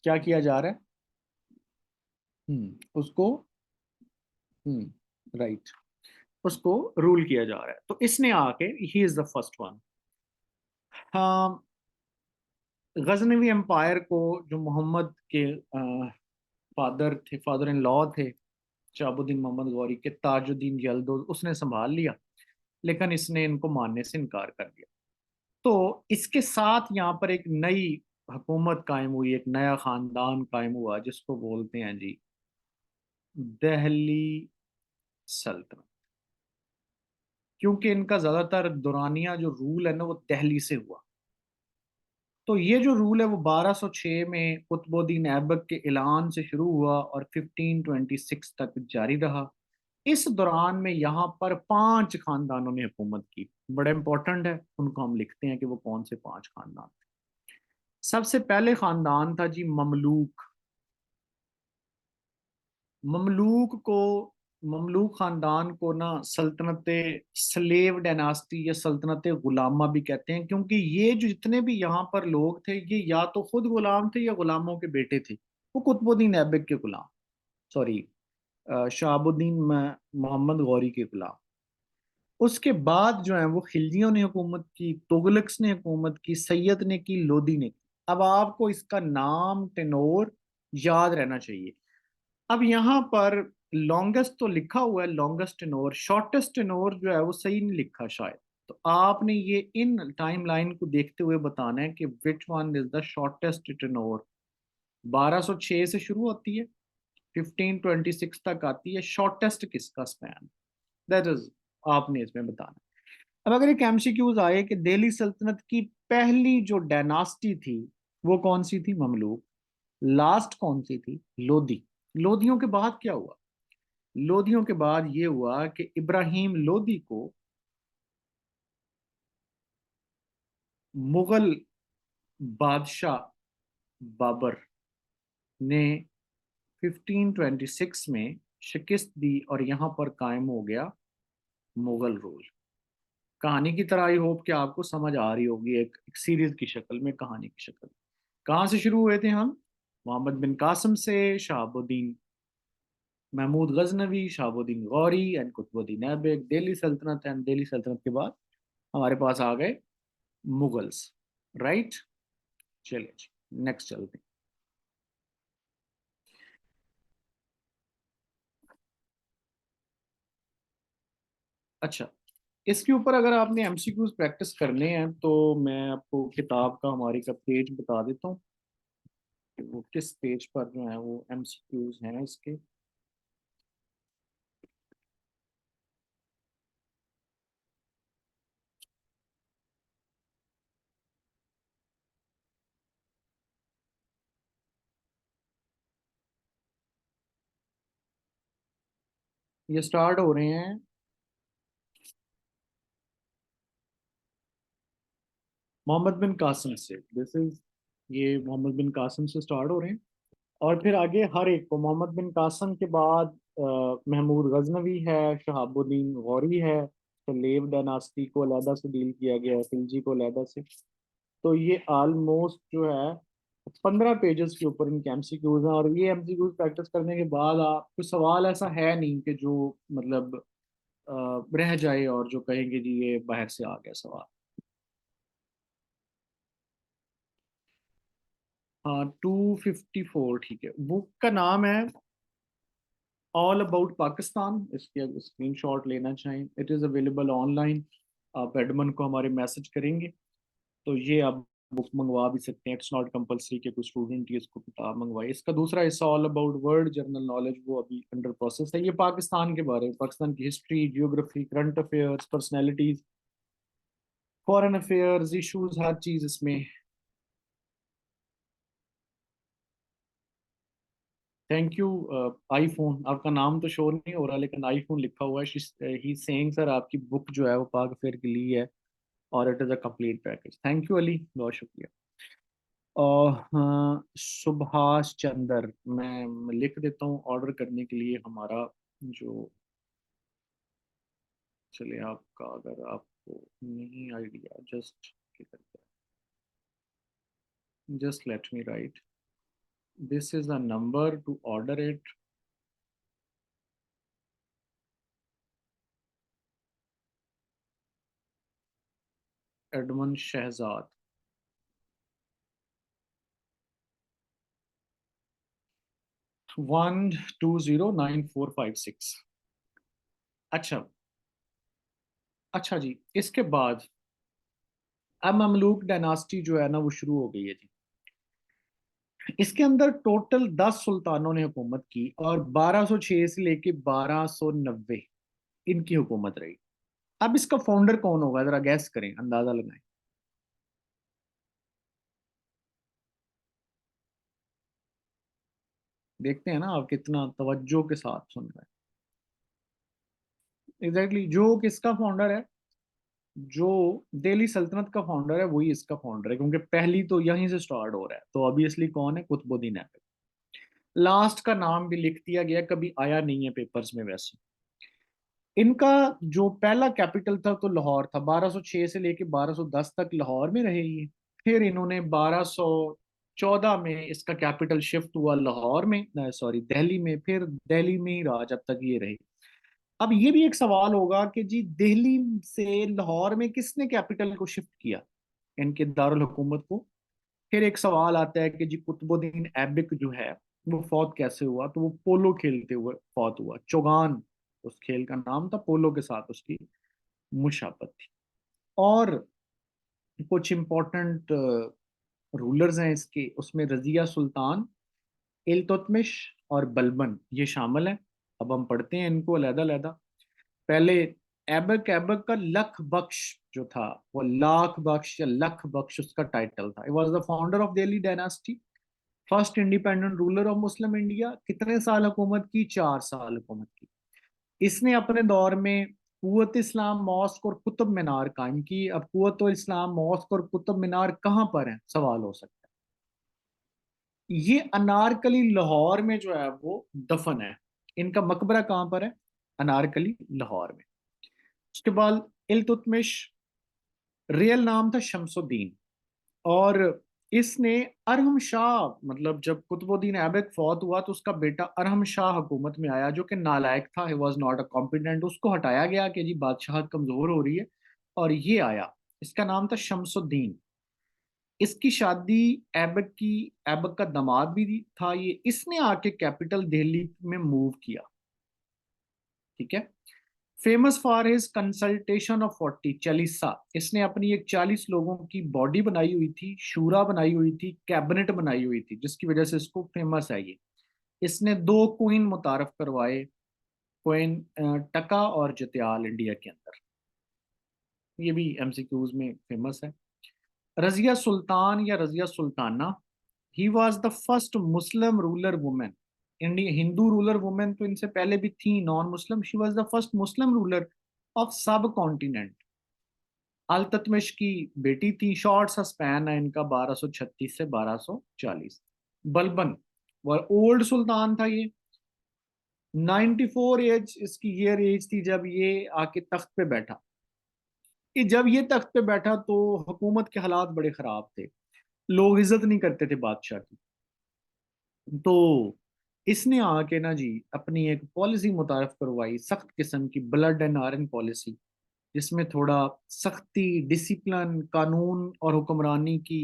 क्या किया जा रहा है? उसको, राइट, उसको रूल किया जा रहा है। तो इसने आके, he is the first one. हाँ, गजनवी एम्पायर को जो मोहम्मद के फादर थे, फादर इन लॉ थे, शहाबुद्दीन मोहम्मद गौरी के, ताजुद्दीन यलदो, उसने संभाल लिया, लेकिन इसने इनको मानने से इनकार कर दिया। तो इसके साथ यहाँ पर एक नई हुकूमत कायम हुई, एक नया खानदान कायम हुआ जिसको बोलते हैं जी दिल्ली सल्तनत। क्योंकि इनका ज्यादातर दुरानिया जो रूल है ना वो दिल्ली से हुआ। तो ये जो रूल है वो 1206 में कुतुबुद्दीन ऐबक के ऐलान से शुरू हुआ और 1526 तक जारी रहा। इस दौरान में यहाँ पर 5 खानदानों ने हुकूमत की। बड़ा इंपॉर्टेंट है, उनको हम लिखते हैं कि वो कौन से 5 खानदान थे। सबसे पहले खानदान था जी ममलूक। ममलूक को, ममलूक खानदान को ना सल्तनत स्लेव डायनास्टी या सल्तनत गुलामा भी कहते हैं, क्योंकि ये जो जितने भी यहाँ पर लोग थे ये या तो खुद गुलाम थे या गुलामों के बेटे थे। वो कुतुबुद्दीन ऐबक के गुलाम, सॉरी, शहाबुद्दीन मोहम्मद गौरी के गुलाम। उसके बाद जो है वो खिलजियों ने हुकूमत की, तुगलक्स ने हुकूमत की, सैयद ने की, लोदी ने की। अब आपको इसका नाम टेनोर याद रहना चाहिए। अब यहाँ पर लॉन्गेस्ट तो लिखा हुआ है, लॉन्गेस्ट टेनोर, शॉर्टेस्ट टेनोर जो है वो सही नहीं लिखा शायद। तो आपने ये इन टाइमलाइन को देखते हुए बताना है कि which one is the shortest tenure. 1206 से शुरू होती है, 1526 तक आती है, शॉर्टेस्ट किसका स्पैन? दैट इज, आपने इसमें बताना है। अब अगर एक एमसीक्यूज आए कि दिल्ली सल्तनत की पहली जो डायनास्टी थी वो कौन सी थी? ममलूक। लास्ट कौन सी थी? लोधी। लोधियों के बाद क्या हुआ? लोधियों के बाद ये हुआ कि इब्राहिम लोधी को मुगल बादशाह बाबर ने 1526 में शिकस्त दी और यहां पर कायम हो गया मुगल रूल। कहानी की तरह आई होप कि आपको समझ आ रही होगी, एक सीरीज की शक्ल में, कहानी की शक्ल। कहाँ से शुरू हुए थे हम? मोहम्मद बिन कासिम से शहाबुद्दीन महमूद गजनवी, शहाबुद्दीन गौरी एंड कुतुबुद्दीन ऐबक, दिल्ली सल्तनत एंड दिल्ली सल्तनत के बाद हमारे पास आ गए मुगल्स। राइट, चलिए जी नेक्स्ट चलते हैं। अच्छा, इसके ऊपर अगर आपने एमसीक्यूज प्रैक्टिस करने हैं तो मैं आपको किताब का हमारी का पेज बता देता हूँ कि वो किस पेज पर जो है वो एमसीक्यूज हैं इसके। ये स्टार्ट हो रहे हैं मोहम्मद बिन कासिम से। दिस इज, ये मोहम्मद बिन कासिम से स्टार्ट हो रहे हैं और फिर आगे हर एक को मोहम्मद बिन कासिम के बाद महमूद गजनवी है, शहाबुद्दीन गौरी है, सलेब डायनास्टी को अलहदा से डील किया गया है, खिलजी को अलहदा से। तो ये ऑलमोस्ट जो है 15 पेजेस के ऊपर इनके एमसीक्यूज हैं, और ये एमसीक्यूज प्रैक्टिस करने के बाद आप कुछ सवाल ऐसा है नहीं कि जो मतलब रह जाए और जो कहेंगे जी ये बाहर से आ गया सवाल। हाँ 254, ठीक है। बुक का नाम है ऑल अबाउट पाकिस्तान। इसके अगर स्क्रीनशॉट लेना चाहें, इट इज़ अवेलेबल ऑनलाइन। आप एडमन को हमारे मैसेज करेंगे तो ये आप बुक मंगवा भी सकते हैं। इट्स नॉट कंपलसरी कि कोई स्टूडेंट ही इसको किताब मंगवाए। इसका दूसरा हिस्सा all about world general knowledge, वो अभी अंडर प्रोसेस है। ये पाकिस्तान के बारे में, पाकिस्तान की history, geography, current affairs, personalities, foreign affairs, issues, हर चीज़ इसमें। Thank you. आईफोन, आपका नाम तो शो नहीं हो रहा लेकिन आईफोन लिखा हुआ है। ही सेइंग सर आपकी बुक जो है वो पाक फेयर के लिए है और it is a complete package. Thank you Ali, बहुत शुक्रिया। और हाँ, सुभाष चंद्र, मैं लिख देता हूँ ऑर्डर करने के लिए हमारा जो, चलिए आपका अगर आपको नहीं idea, just let me write, this is a number to order it. Adman Shahzad, 120945 6। अच्छा, अच्छा जी, इसके बाद अब ममलूक डायनास्टी जो है ना वो शुरू हो गई है जी। इसके अंदर टोटल 10 सुल्तानों ने हुकूमत की और 1206 से लेके 1290 इनकी हुकूमत रही। अब इसका फाउंडर कौन होगा, जरा गैस करें, अंदाजा लगाएं। देखते हैं ना आप कितना तवज्जो के साथ सुन रहे हैं। एग्जैक्टली exactly, जो किसका फाउंडर है, जो दिल्ली सल्तनत का फाउंडर है वही इसका फाउंडर है, क्योंकि पहली तो यहीं से स्टार्ट हो रहा है। तो ऑब्वियसली कौन है, कुतुबुद्दीन ऐबक। लास्ट का नाम भी लिख दिया गया, कभी आया नहीं है पेपर्स में वैसे। इनका जो पहला कैपिटल था तो लाहौर था, 1206 से लेके 1210 तक लाहौर में रहे ये। फिर इन्होंने 1214 में इसका कैपिटल शिफ्ट हुआ लाहौर में, सॉरी दिल्ली में, फिर दिल्ली में ही रहा जब तक ये रहे। अब ये भी एक सवाल होगा कि जी दिल्ली से लाहौर में किसने कैपिटल को शिफ्ट किया, इनके दारुल हुकूमत को। फिर एक सवाल आता है कि जी कुतुबुद्दीन ऐबक जो है वो फौत कैसे हुआ, तो वो पोलो खेलते हुए फौत हुआ। चौगान उस खेल का नाम था, पोलो के साथ उसकी मुशाबत थी। और कुछ इंपॉर्टेंट रूलर्स हैं इसके, उसमें रजिया सुल्तान, इल्तुतमिश और बलबन ये शामिल हैं। अब हम पढ़ते हैं इनको अलहदा अलहदा। पहले ऐबक, ऐबक का लख बख्श जो था, वो लाख बख्श या लख बख्श उसका टाइटल था। It was the founder of Delhi dynasty, first independent ruler of Muslim India. कितने साल हुकूमत की, 4 साल हुकूमत की। इसने अपने दौर में कुव्वत इस्लाम मॉस्क और कुतुब मीनार कायम की। अब कुव्वत इस्लाम मॉस्क और कुतुब मीनार कहाँ पर है, सवाल हो सकता है। ये अनारकली लाहौर में जो है वो दफन है। इनका मकबरा कहाँ पर है, अनारकली लाहौर में। उसके बाद इल्तुतमिश, रियल नाम था शमसुद्दीन, और इसने अरहम शाह, मतलब जब कुतुबुद्दीन ऐबक फौत हुआ तो उसका बेटा अरहम शाह हुकूमत में आया, जो कि नालायक था, he was not a competent. उसको हटाया गया कि जी बादशाहत कमजोर हो रही है, और ये आया। इसका नाम था शमसुद्दीन। इसकी शादी ऐबक का दामाद भी था ये। इसने आके कैपिटल दिल्ली में मूव किया। ठीक है। Famous for his consultation of 40 Chalisa. इसने अपनी एक 40 लोगों की बॉडी बनाई हुई थी, शूरा बनाई हुई थी, कैबिनेट बनाई हुई थी, जिसकी वजह से इसको फेमस है ये। इसने दो क्वीन मुतारफ करवाए, क्वीन टका और जतियाल, इंडिया के अंदर। ये भी एमसीक्यूज में फेमस है। रजिया सुल्तान या Razia Sultana, he was the first Muslim ruler women. India Hindu ruler women तो इनसे पहले भी थी, non Muslim. She was the first Muslim ruler of सब कॉन्टिनेंट। अल्ततमिश की बेटी थी। शॉर्ट सा स्पैन है इनका, 1236 से 1240। बलबन वह ओल्ड सुल्तान था ये। 94 एज इसकी ईयर एज थी जब ये आके तख्त पे बैठा। कि जब ये तख्त पे बैठा तो हुकूमत के हालात बड़े खराब थे, लोग इज्जत नहीं करते थे बादशाह की। तो इसने आके ना जी अपनी एक पॉलिसी मुतारफ करवाई, सख्त किस्म की ब्लड एंड आयरन पॉलिसी, जिसमें थोड़ा सख्ती, डिसिप्लिन, कानून और हुक्मरानी की,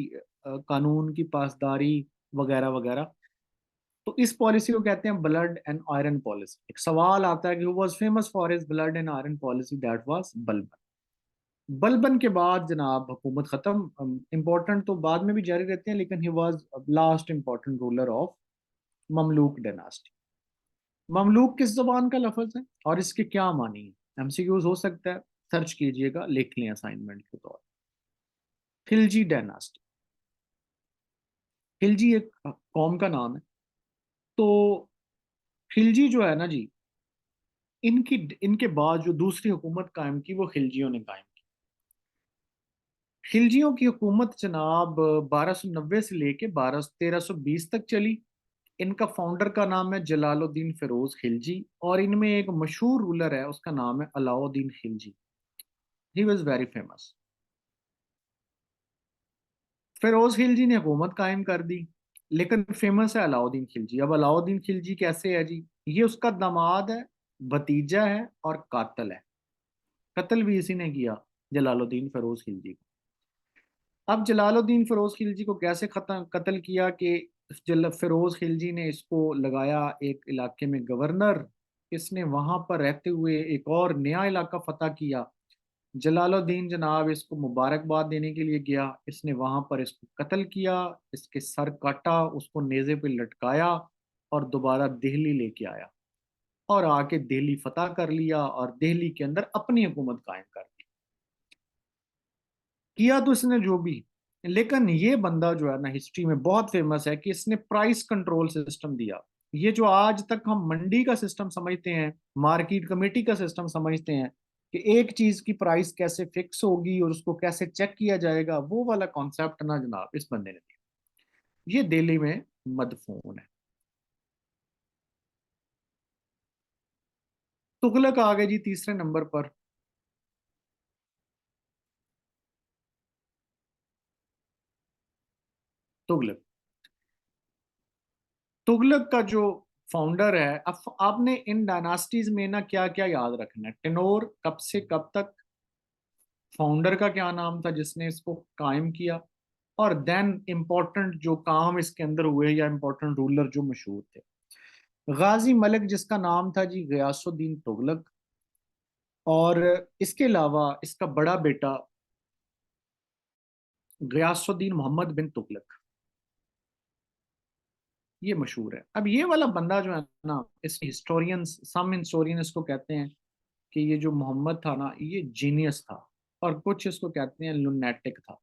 कानून की पासदारी वगैरह वगैरह। तो इस पॉलिसी को कहते हैं ब्लड एंड आयरन पॉलिसी। एक सवाल आता है कि who was famous for his blood and iron policy, that was Balban. Balban के बाद जनाब हुकूमत खत्म। इंपॉर्टेंट तो बाद में भी जारी रहते हैं, लेकिन he was last important ruler of Mamluk dynasty. Mamluk किस जबान का लफ्ज है और इसके क्या मानी है? एमसीक्यूज हो सकता है, सर्च कीजिएगा, लिख लें असाइनमेंट के तौर। खिलजी डायनास्टी। खिलजी एक कौम का नाम है। तो खिलजी जो है ना जी, इनकी इनके बाद जो दूसरी हुकूमत कायम की वो खिलजियों ने कायम की। खिलजियों की हुकूमत जनाब 1290 से लेके 1320 तक चली। इनका फाउंडर का नाम है जलालुद्दीन फिरोज खिलजी, और इनमें एक मशहूर रूलर है, उसका नाम है Alauddin Khilji. He was very famous. Firoz Khilji ने हुकूमत कायम कर दी, लेकिन फेमस है अलाउद्दीन खिलजी। अब अलाउद्दीन खिलजी कैसे है जी? ये उसका दामाद है, भतीजा है और कातल है। कत्ल भी इसी ने किया, जलालुद्दीन फिरोज खिलजी को। अब जलालुद्दीन फिरोज खिलजी को कैसे खत्म कत्ल किया कि फिरोज खिलजी ने इसको लगाया एक इलाके में गवर्नर। इसने वहां पर रहते हुए एक और नया इलाका फतह किया। जलालुद्दीन जनाब इसको मुबारकबाद देने के लिए गया, इसने वहां पर इसको कत्ल किया, इसके सर काटा, उसको नेज़े पे लटकाया, और दोबारा दिल्ली लेके आया, और आके दिल्ली फतह कर लिया, और दिल्ली के अंदर अपनी हुकूमत कायम कर दी। किया तो इसने जो भी, लेकिन ये बंदा जो है ना हिस्ट्री में बहुत फेमस है कि इसने प्राइस कंट्रोल सिस्टम दिया। ये जो आज तक हम मंडी का सिस्टम समझते हैं, मार्केट कमेटी का सिस्टम समझते हैं, कि एक चीज की प्राइस कैसे फिक्स होगी और उसको कैसे चेक किया जाएगा, वो वाला कॉन्सेप्ट ना जनाब इस बंदे ने दिया। ये दिल्ली में मदफून है। तुगलक आ गए जी तीसरे नंबर पर। तुगलक। तुगलक का जो फाउंडर है, अब आपने इन डायनास्टीज में ना क्या क्या याद रखना है: टेनोर, कब से कब तक, फाउंडर का क्या नाम था जिसने इसको कायम किया, और देन इंपॉर्टेंट जो काम इसके अंदर हुए या इंपॉर्टेंट रूलर जो मशहूर थे। गाजी मलिक, जिसका नाम था जी गयासुद्दीन तुगलक, और इसके अलावा इसका बड़ा बेटा गयासुद्दीन मोहम्मद बिन तुगलक, ये मशहूर है। अब ये वाला बंदा जो है ना, इस हिस्टोरियंस, सम हिस्टोरियन इसको कहते हैं कि ये जो मोहम्मद था ना, ये जीनियस था, और कुछ इसको कहते हैं लुनेटिक था।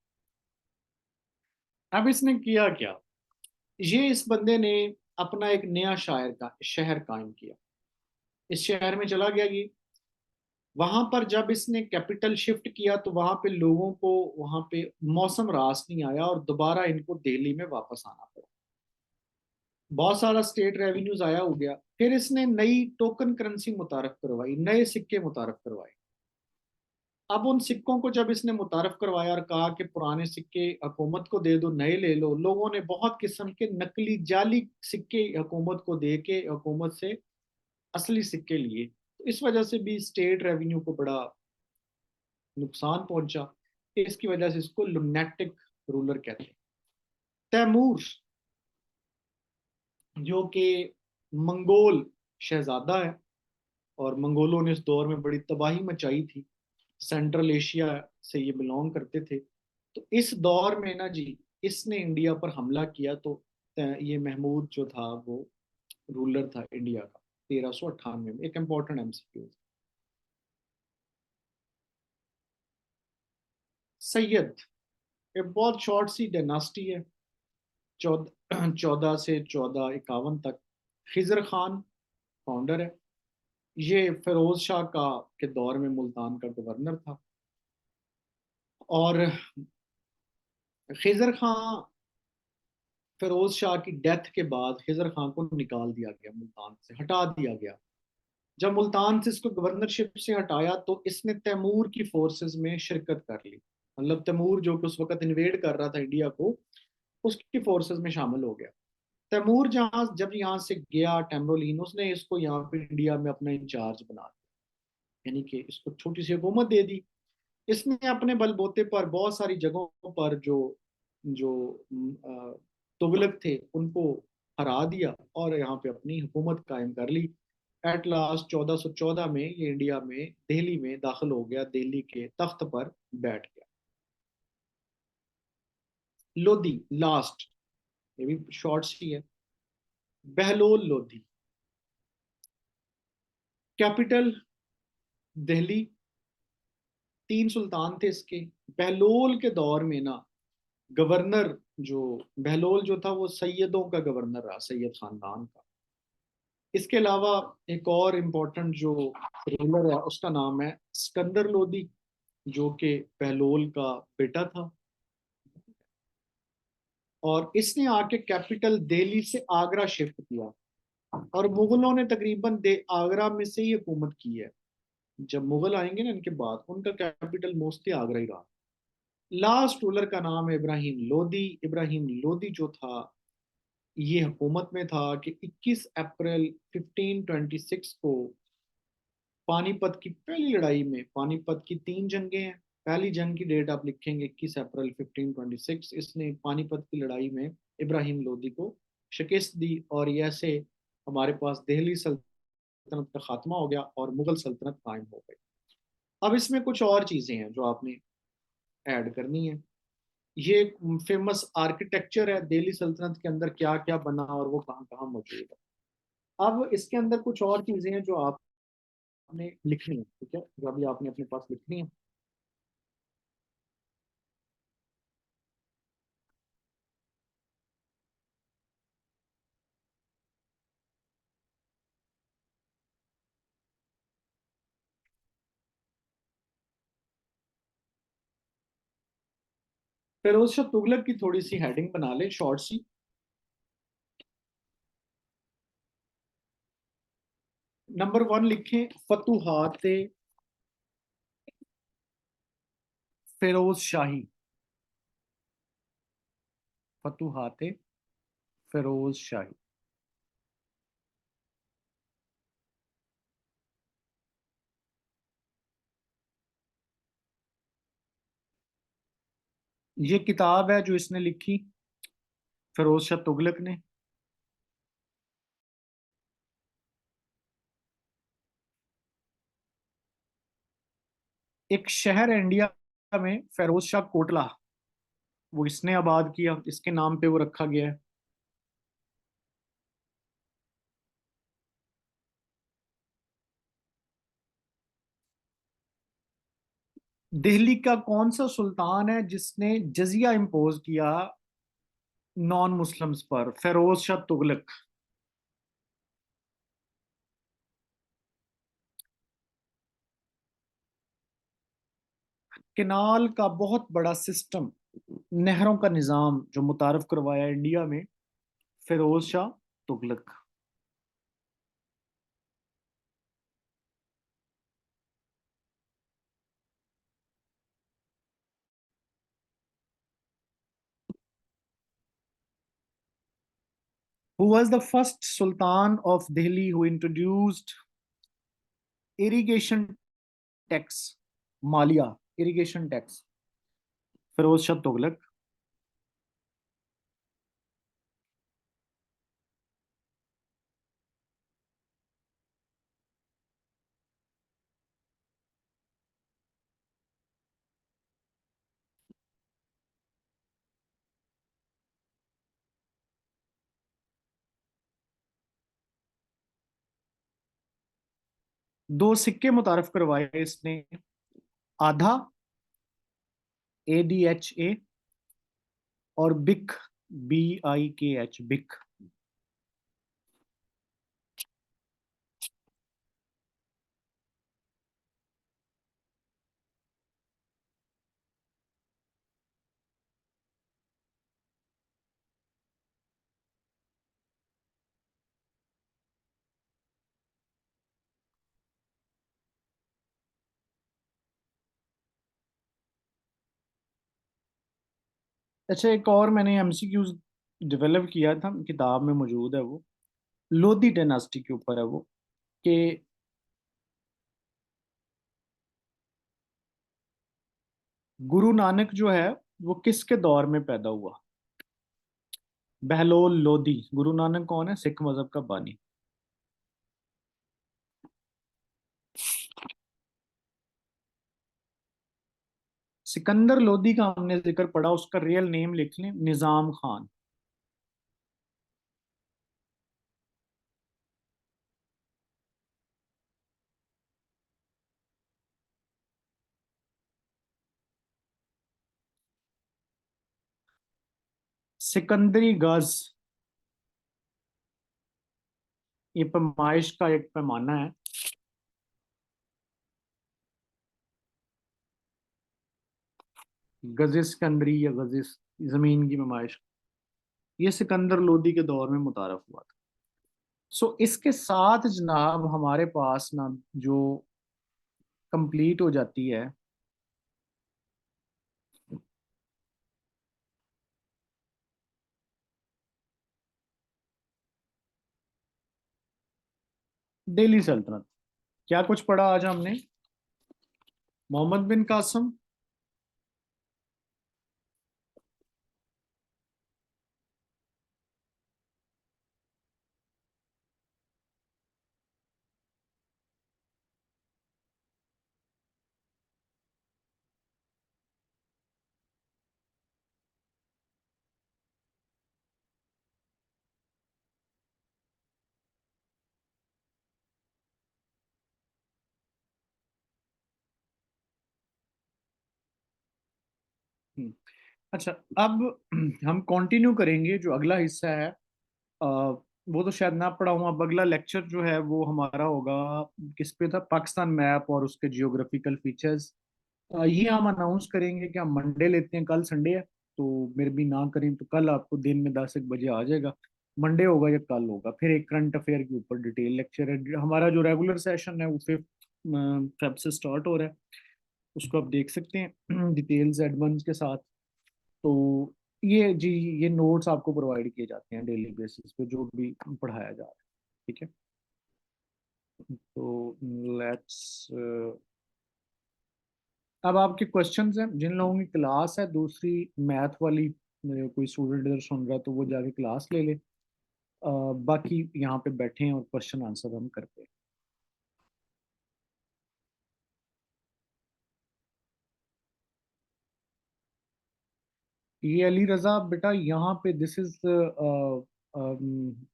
अब इसने किया क्या? ये इस बंदे ने अपना एक नया शायर का शहर कायम किया। इस शहर में चला गया ये। वहां पर जब इसने कैपिटल शिफ्ट किया तो वहां पे लोगों को वहां पे मौसम रास नहीं आया, और दोबारा इनको दिल्ली में वापस आना पड़ा। बहुत सारा स्टेट रेवेन्यूज आया हो गया। फिर इसने नई टोकन करेंसी मुतारफ करवाई, नए सिक्के मुतारफ करवाए। अब उन सिक्कों को जब इसने मुतारफ करवाया और कहा कि पुराने सिक्के हुकूमत को दे दो, नए ले लो, लोगों ने बहुत किस्म के नकली जाली सिक्के हुकूमत को दे के हुकूमत से असली सिक्के लिए। तो इस वजह से भी स्टेट रेवेन्यू को बड़ा नुकसान पहुंचा। इसकी वजह से इसको लुनेटिक रूलर कहते हैं। तैमूर, जो कि मंगोल शहजादा है, और मंगोलों ने इस दौर में बड़ी तबाही मचाई थी, सेंट्रल एशिया से ये बिलोंग करते थे। तो इस दौर में ना जी, इसने इंडिया पर हमला किया। तो ये महमूद जो था वो रूलर था इंडिया का 1398 में। एक इंपॉर्टेंट एमसीक्यू। सैयद, ये बहुत शॉर्ट सी डायनास्टी है, 14 से 1451 तक। खिजर खान फाउंडर है। ये फिरोज शाह का के दौर में मुल्तान का गवर्नर था। और खिजर खान, फिरोज शाह की डेथ के बाद खिजर खान को निकाल दिया गया, मुल्तान से हटा दिया गया। जब मुल्तान से इसको गवर्नरशिप से हटाया तो इसने तैमूर की फोर्सेस में शिरकत कर ली। मतलब तैमूर जो कि उस वक्त इन्वेड कर रहा था इंडिया को, उसकी फोर्सेस में शामिल हो गया। तैमूर जहां जब यहाँ से गया टेम्रोलिन, उसने इसको यहाँ पे इंडिया में अपना इंचार्ज बना दिया, यानी कि इसको छोटी सी हुकूमत दे दी। इसने अपने बलबूते पर बहुत सारी जगहों पर जो जो तुगलक थे उनको हरा दिया और यहाँ पे अपनी हुकूमत कायम कर ली। एट लास्ट 1414 में ये इंडिया में दिल्ली में दाखिल हो गया, दिल्ली के तख्त पर बैठ गया। लोधी लास्ट, ये भी शॉर्ट सी है। बहलोल लोधी, कैपिटल दिल्ली। 3 सुल्तान थे इसके। बहलोल के दौर में ना, गवर्नर जो बहलोल जो था वो सैयदों का गवर्नर रहा, सैयद खानदान का। इसके अलावा एक और इम्पोर्टेंट जो रूलर है उसका नाम है सिकंदर लोदी, जो कि बहलोल का बेटा था। और इसने आके कैपिटल दिल्ली से आगरा शिफ्ट किया। और मुगलों ने तकरीबन आगरा में से ही हुकूमत की है। जब मुगल आएंगे ना इनके बाद, उनका कैपिटल मोस्टली आगरा ही रहा। लास्ट रूलर का नाम है इब्राहिम लोदी। इब्राहिम लोदी जो था, ये हुकूमत में था कि 21 अप्रैल 1526 को पानीपत की पहली लड़ाई में, पानीपत की 3 जंगें हैं, पहली जंग की डेट आप लिखेंगे 21 अप्रैल 1526। इसने पानीपत की लड़ाई में इब्राहिम लोदी को शिकस्त दी, और ये ऐसे हमारे पास दिल्ली सल्तनत का खात्मा हो गया और मुगल सल्तनत कायम हो गई। अब इसमें कुछ और चीजें हैं जो आपने ऐड करनी है। ये फेमस आर्किटेक्चर है दिल्ली सल्तनत के अंदर, क्या क्या बना और वो कहाँ कहाँ मौजूद है। अब इसके अंदर कुछ और चीजें हैं जो आपने लिखनी है, ठीक है, जो अभी आपने अपने पास लिखनी है। फिरोज शाह तुगलक की थोड़ी सी हेडिंग बना ले, शॉर्ट सी। नंबर 1 लिखें, फतूहात फिरोज शाही। फतूहात फिरोज शाही। ये किताब है जो इसने लिखी, फिरोज शाह तुगलक ने। एक शहर है इंडिया में, फिरोज शाह कोटला, वो इसने आबाद किया, इसके नाम पे वो रखा गया है। दिल्ली का कौन सा सुल्तान है जिसने जजिया इंपोज किया नॉन मुस्लिम्स पर? फिरोज शाह तुगलक। केनाल का बहुत बड़ा सिस्टम, नहरों का निजाम जो मुतारफ करवाया इंडिया में, Firoz Shah Tughlaq. Who was the first Sultan of Delhi who introduced irrigation tax? Malia, irrigation tax. Firoz Shah Tughlaq. 2 सिक्के मुतारफ करवाए इसने। आधा, ADHA, और बिक, BIKH, बिक। अच्छा, एक और मैंने MCQs डेवलप किया था, किताब में मौजूद है वो। लोधी डायनास्टी के ऊपर है वो, कि गुरु नानक जो है वो किसके दौर में पैदा हुआ। बहलोल लोधी। गुरु नानक कौन है? सिख मजहब का बानी। सिकंदर लोधी का हमने जिक्र पढ़ा, उसका रियल नेम लिख लें, निजाम खान। सिकंदरी गज, ये पैमाइश का एक पैमाना है। गज सिकंदरी या गज जमीन की पैमाइश, ये सिकंदर लोधी के दौर में मुतारफ हुआ था। सो इसके साथ जनाब हमारे पास ना जो कंप्लीट हो जाती है दिल्ली सल्तनत। क्या कुछ पढ़ा आज हमने? मोहम्मद बिन कासिम, अच्छा। अब हम कंटिन्यू करेंगे जो अगला हिस्सा है। वो तो शायद ना पढ़ा हूँ। अब अगला लेक्चर जो है वो हमारा होगा, किस पे था? पाकिस्तान मैप और उसके जियोग्राफिकल फीचर्स। ये हम अनाउंस करेंगे कि हम मंडे लेते हैं, कल संडे है। तो मेरे भी ना करें तो कल आपको दिन में 10 एक बजे आ जाएगा। मंडे होगा या कल होगा, फिर एक करंट अफेयर के ऊपर डिटेल लेक्चर है। हमारा जो रेगुलर सेशन है वो 5 फेब से स्टार्ट हो रहा है, उसको आप देख सकते हैं डिटेल्स एडवांस के साथ। तो ये जी, ये नोट्स आपको प्रोवाइड किए जाते हैं डेली बेसिस पे जो भी पढ़ाया जा रहा है। ठीक है। तो लेट्स, अब आपके क्वेश्चंस हैं। जिन लोगों की क्लास है दूसरी मैथ वाली, कोई स्टूडेंट इधर सुन रहा है तो वो जाके क्लास ले ले। बाकी यहाँ पे बैठे हैं और क्वेश्चन आंसर हम करते हैं। ये अली रजा बेटा, यहाँ पे this is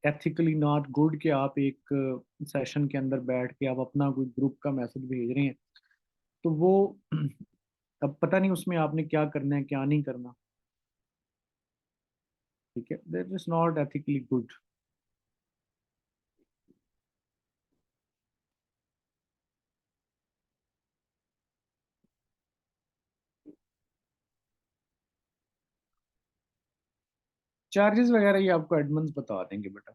ethically not good कि आप एक सेशन के अंदर बैठ के आप अपना कोई ग्रुप का मैसेज भेज रहे हैं। तो वो अब पता नहीं उसमें आपने क्या करना है क्या नहीं करना। ठीक है, that is not ethically good. Charges वगैरह ये आपको एडमंस बता देंगे बेटा।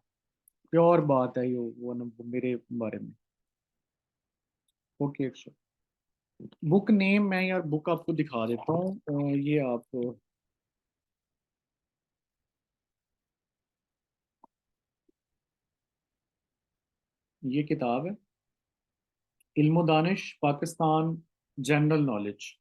प्योर बात है ये, वो ना वो मेरे बारे में। ओके, बुक नेम मैं यार बुक आपको दिखा देता हूँ। ये आप ये किताब है इल्म दानिश पाकिस्तान जनरल नॉलेज।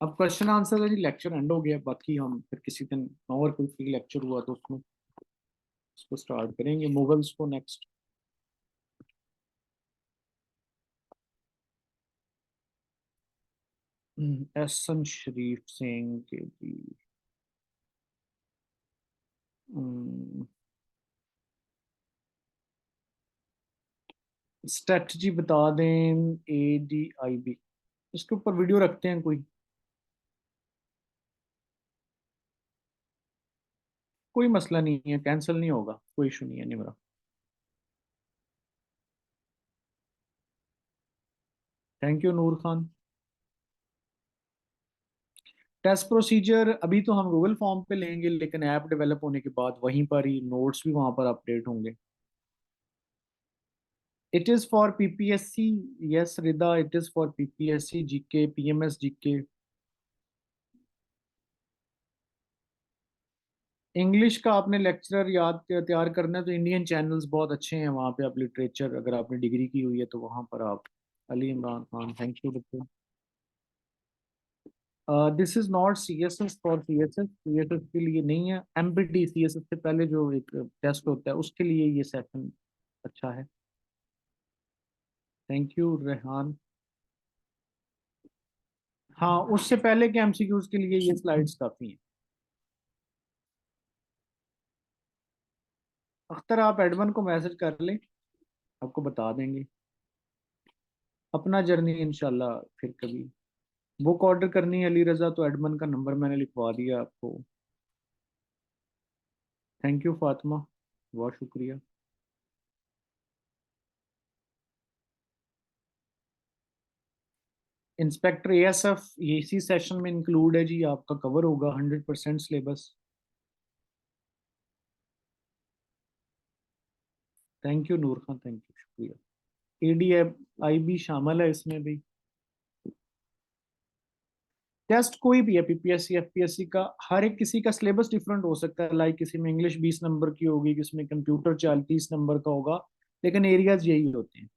अब क्वेश्चन आंसर है जी, लेक्चर एंड हो गया। बाकी हम फिर किसी दिन और कोई फ्री लेक्चर हुआ तो उसमें इसको स्टार्ट करेंगे, मुगल्स को नेक्स्ट। एहसन शरीफ सिंह के जी। स्ट्रेटजी बता दें, ADIB, इसके ऊपर वीडियो रखते हैं कोई मसला नहीं है, कैंसिल नहीं होगा, कोई इशू नहीं है Nimra. Thank you Noor Khan. Test procedure अभी तो हम गूगल फॉर्म पे लेंगे, लेकिन ऐप डेवलप होने के बाद वहीं पर ही नोट्स भी वहां पर अपडेट होंगे। It is for PPSC। Yes Rida, it is for PPSC GK PMS GK। English का आपने लेक्चरर याद तैयार करना है तो इंडियन चैनल्स बहुत अच्छे हैं वहाँ पे। आप लिटरेचर अगर आपने डिग्री की हुई है तो वहाँ पर आप। Ali Imran Khan, thank you. This is not CSS for CSS के लिए नहीं है। MPT CSS से पहले जो एक टेस्ट होता है उसके लिए ये सेशन अच्छा है। Thank you Rehan. हाँ, उससे पहले के MCQs के लिए ये स्लाइड्स काफी हैं। अख्तर आप एडमन को मैसेज कर लें, आपको बता देंगे अपना जर्नी इंशाल्लाह। फिर कभी बुक ऑर्डर करनी है अली रजा तो एडमन का नंबर मैंने लिखवा दिया आपको। थैंक यू फातिमा, बहुत शुक्रिया। इंस्पेक्टर ASF ये इसी सेशन में इंक्लूड है जी, आपका कवर होगा 100% syllabus. Thank you Noor Khan, thank you, शुक्रिया। ADIB शामिल है इसमें भी। टेस्ट कोई भी है, PPSC FPSC का, हर एक किसी का सिलेबस डिफरेंट हो सकता है। लाइक किसी में इंग्लिश 20 नंबर की होगी, किसी में कंप्यूटर 40-30 नंबर का होगा, लेकिन एरियाज यही होते हैं।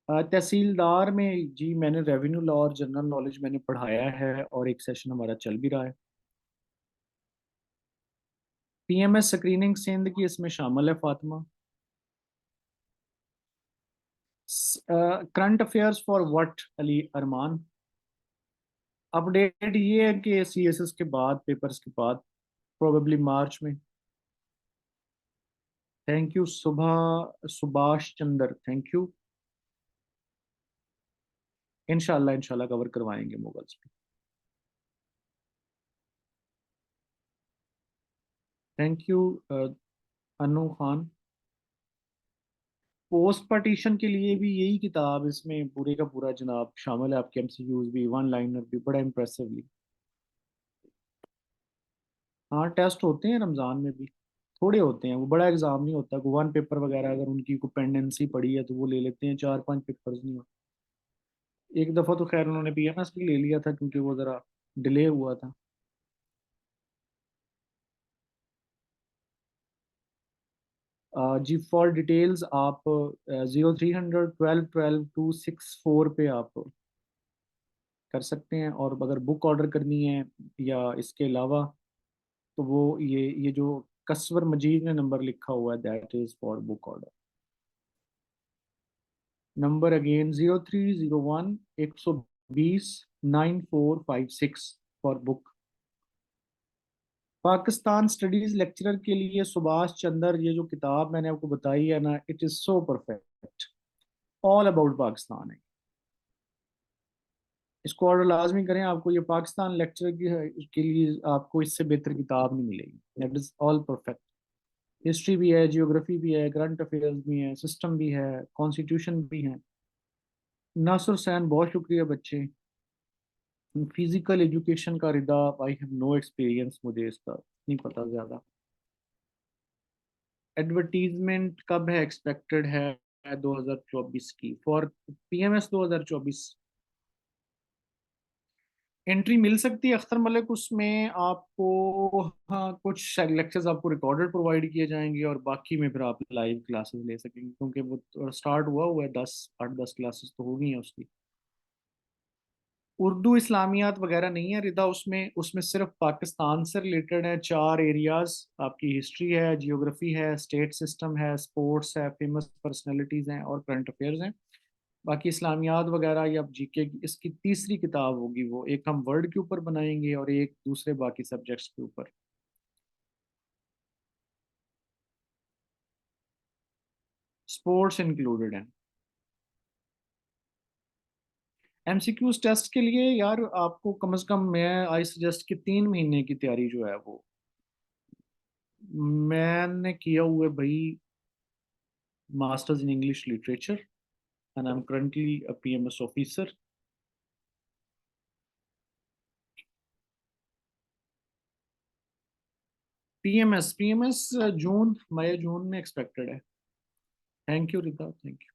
तहसीलदार में जी मैंने रेवेन्यू लॉ और जनरल नॉलेज मैंने पढ़ाया है और एक सेशन हमारा चल भी रहा है। PMS स्क्रीनिंग सिंध की इसमें शामिल है Fatima. Current affairs for what Ali Arman. Update ये है कि CSS के बाद, पेपर्स के बाद, प्रोबेबली मार्च में। थैंक यू सुबह सुभाष चंद्र, थैंक यू। इंशाल्लाह इंशाल्लाह कवर करवाएंगे मुगल्स पे। Thank you Anu Khan. Post partition के लिए भी यही किताब, इसमें पूरे का पूरा जनाब शामिल है। आपके MCQs भी, वन लाइनर भी, बड़ा इम्प्रेसिवली। हाँ, टेस्ट होते हैं रमज़ान में भी, थोड़े होते हैं, वो बड़ा एग्जाम नहीं होता। वन पेपर वगैरह अगर उनकी कोई पेंडेंसी पड़ी है तो वो ले लेते हैं, 4-5 पेपर्स नहीं होते। एक दफ़ा तो खैर उन्होंने PMS भी ले लिया था क्योंकि वो ज़रा डिले हुआ था। जी फॉर डिटेल्स आप 0300 12 12 264 पे आप कर सकते हैं। और अगर बुक ऑर्डर करनी है या इसके अलावा, तो वो ये जो कसवर मजीद ने नंबर लिखा हुआ है, that is for book order. Number again 0301 120 9456 for book. Pakistan studies lecturer के लिए सुभाष चंद्र, ये जो किताब मैंने आपको बताई है ना, it is so perfect, all about Pakistan है। इसको ऑर्डर लाजमी करें, आपको ये पाकिस्तान लेक्चर के लिए आपको इससे बेहतर किताब नहीं मिलेगी। That is all perfect. History भी है, जियोग्राफी भी है, करंट अफेयर्स भी है, सिस्टम भी है, कॉन्स्टिट्यूशन भी है। नासुर सैन, बहुत शुक्रिया बच्चे। फिजिकल एजुकेशन का रिदा, आई हैव नो एक्सपीरियंस, मुझे इसका नहीं पता ज़्यादा। एडवर्टीजमेंट कब है, एक्सपेक्टेड है 2024 की फॉर PMS 2024। एंट्री मिल सकती है अख्तर मलिक उसमें आपको। हाँ, कुछ लेक्चर्स आपको रिकॉर्डेड प्रोवाइड किए जाएंगे और बाकी में फिर आप लाइव क्लासेस ले सकेंगे, क्योंकि वो स्टार्ट हुआ है, 10 8 10 क्लासेस तो हो गई हैं उसकी। उर्दू इस्लामियात वगैरह नहीं है रिदा उसमें, उसमें सिर्फ पाकिस्तान से रिलेटेड है। 4 एरियाज आपकी, हिस्ट्री है, जियोग्राफी है, स्टेट सिस्टम है, स्पोर्ट्स है, फेमस पर्सनैलिटीज हैं और करंट अफेयर्स हैं। बाकी इस्लामियात वगैरह या जीके की इसकी तीसरी किताब होगी, वो एक हम वर्ड के ऊपर बनाएंगे और एक दूसरे बाकी सब्जेक्ट्स के ऊपर। स्पोर्ट्स इंक्लूडेड है। एमसीक्यूज टेस्ट के लिए यार आपको कम से कम, मैं आई सजेस्ट कि 3 महीने की तैयारी जो है वो मैंने किया हुआ है भाई। Masters in English literature and I am currently a PMS officer. PMS June, May June में एक्सपेक्टेड है। Thank you Rita, thank you.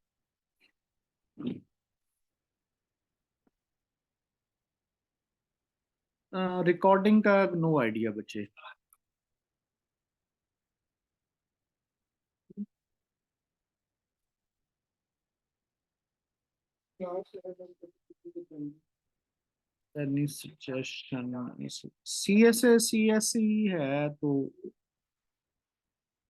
Recording का नो आइडिया बच्चे। Any suggestion? C S A, C S E है तो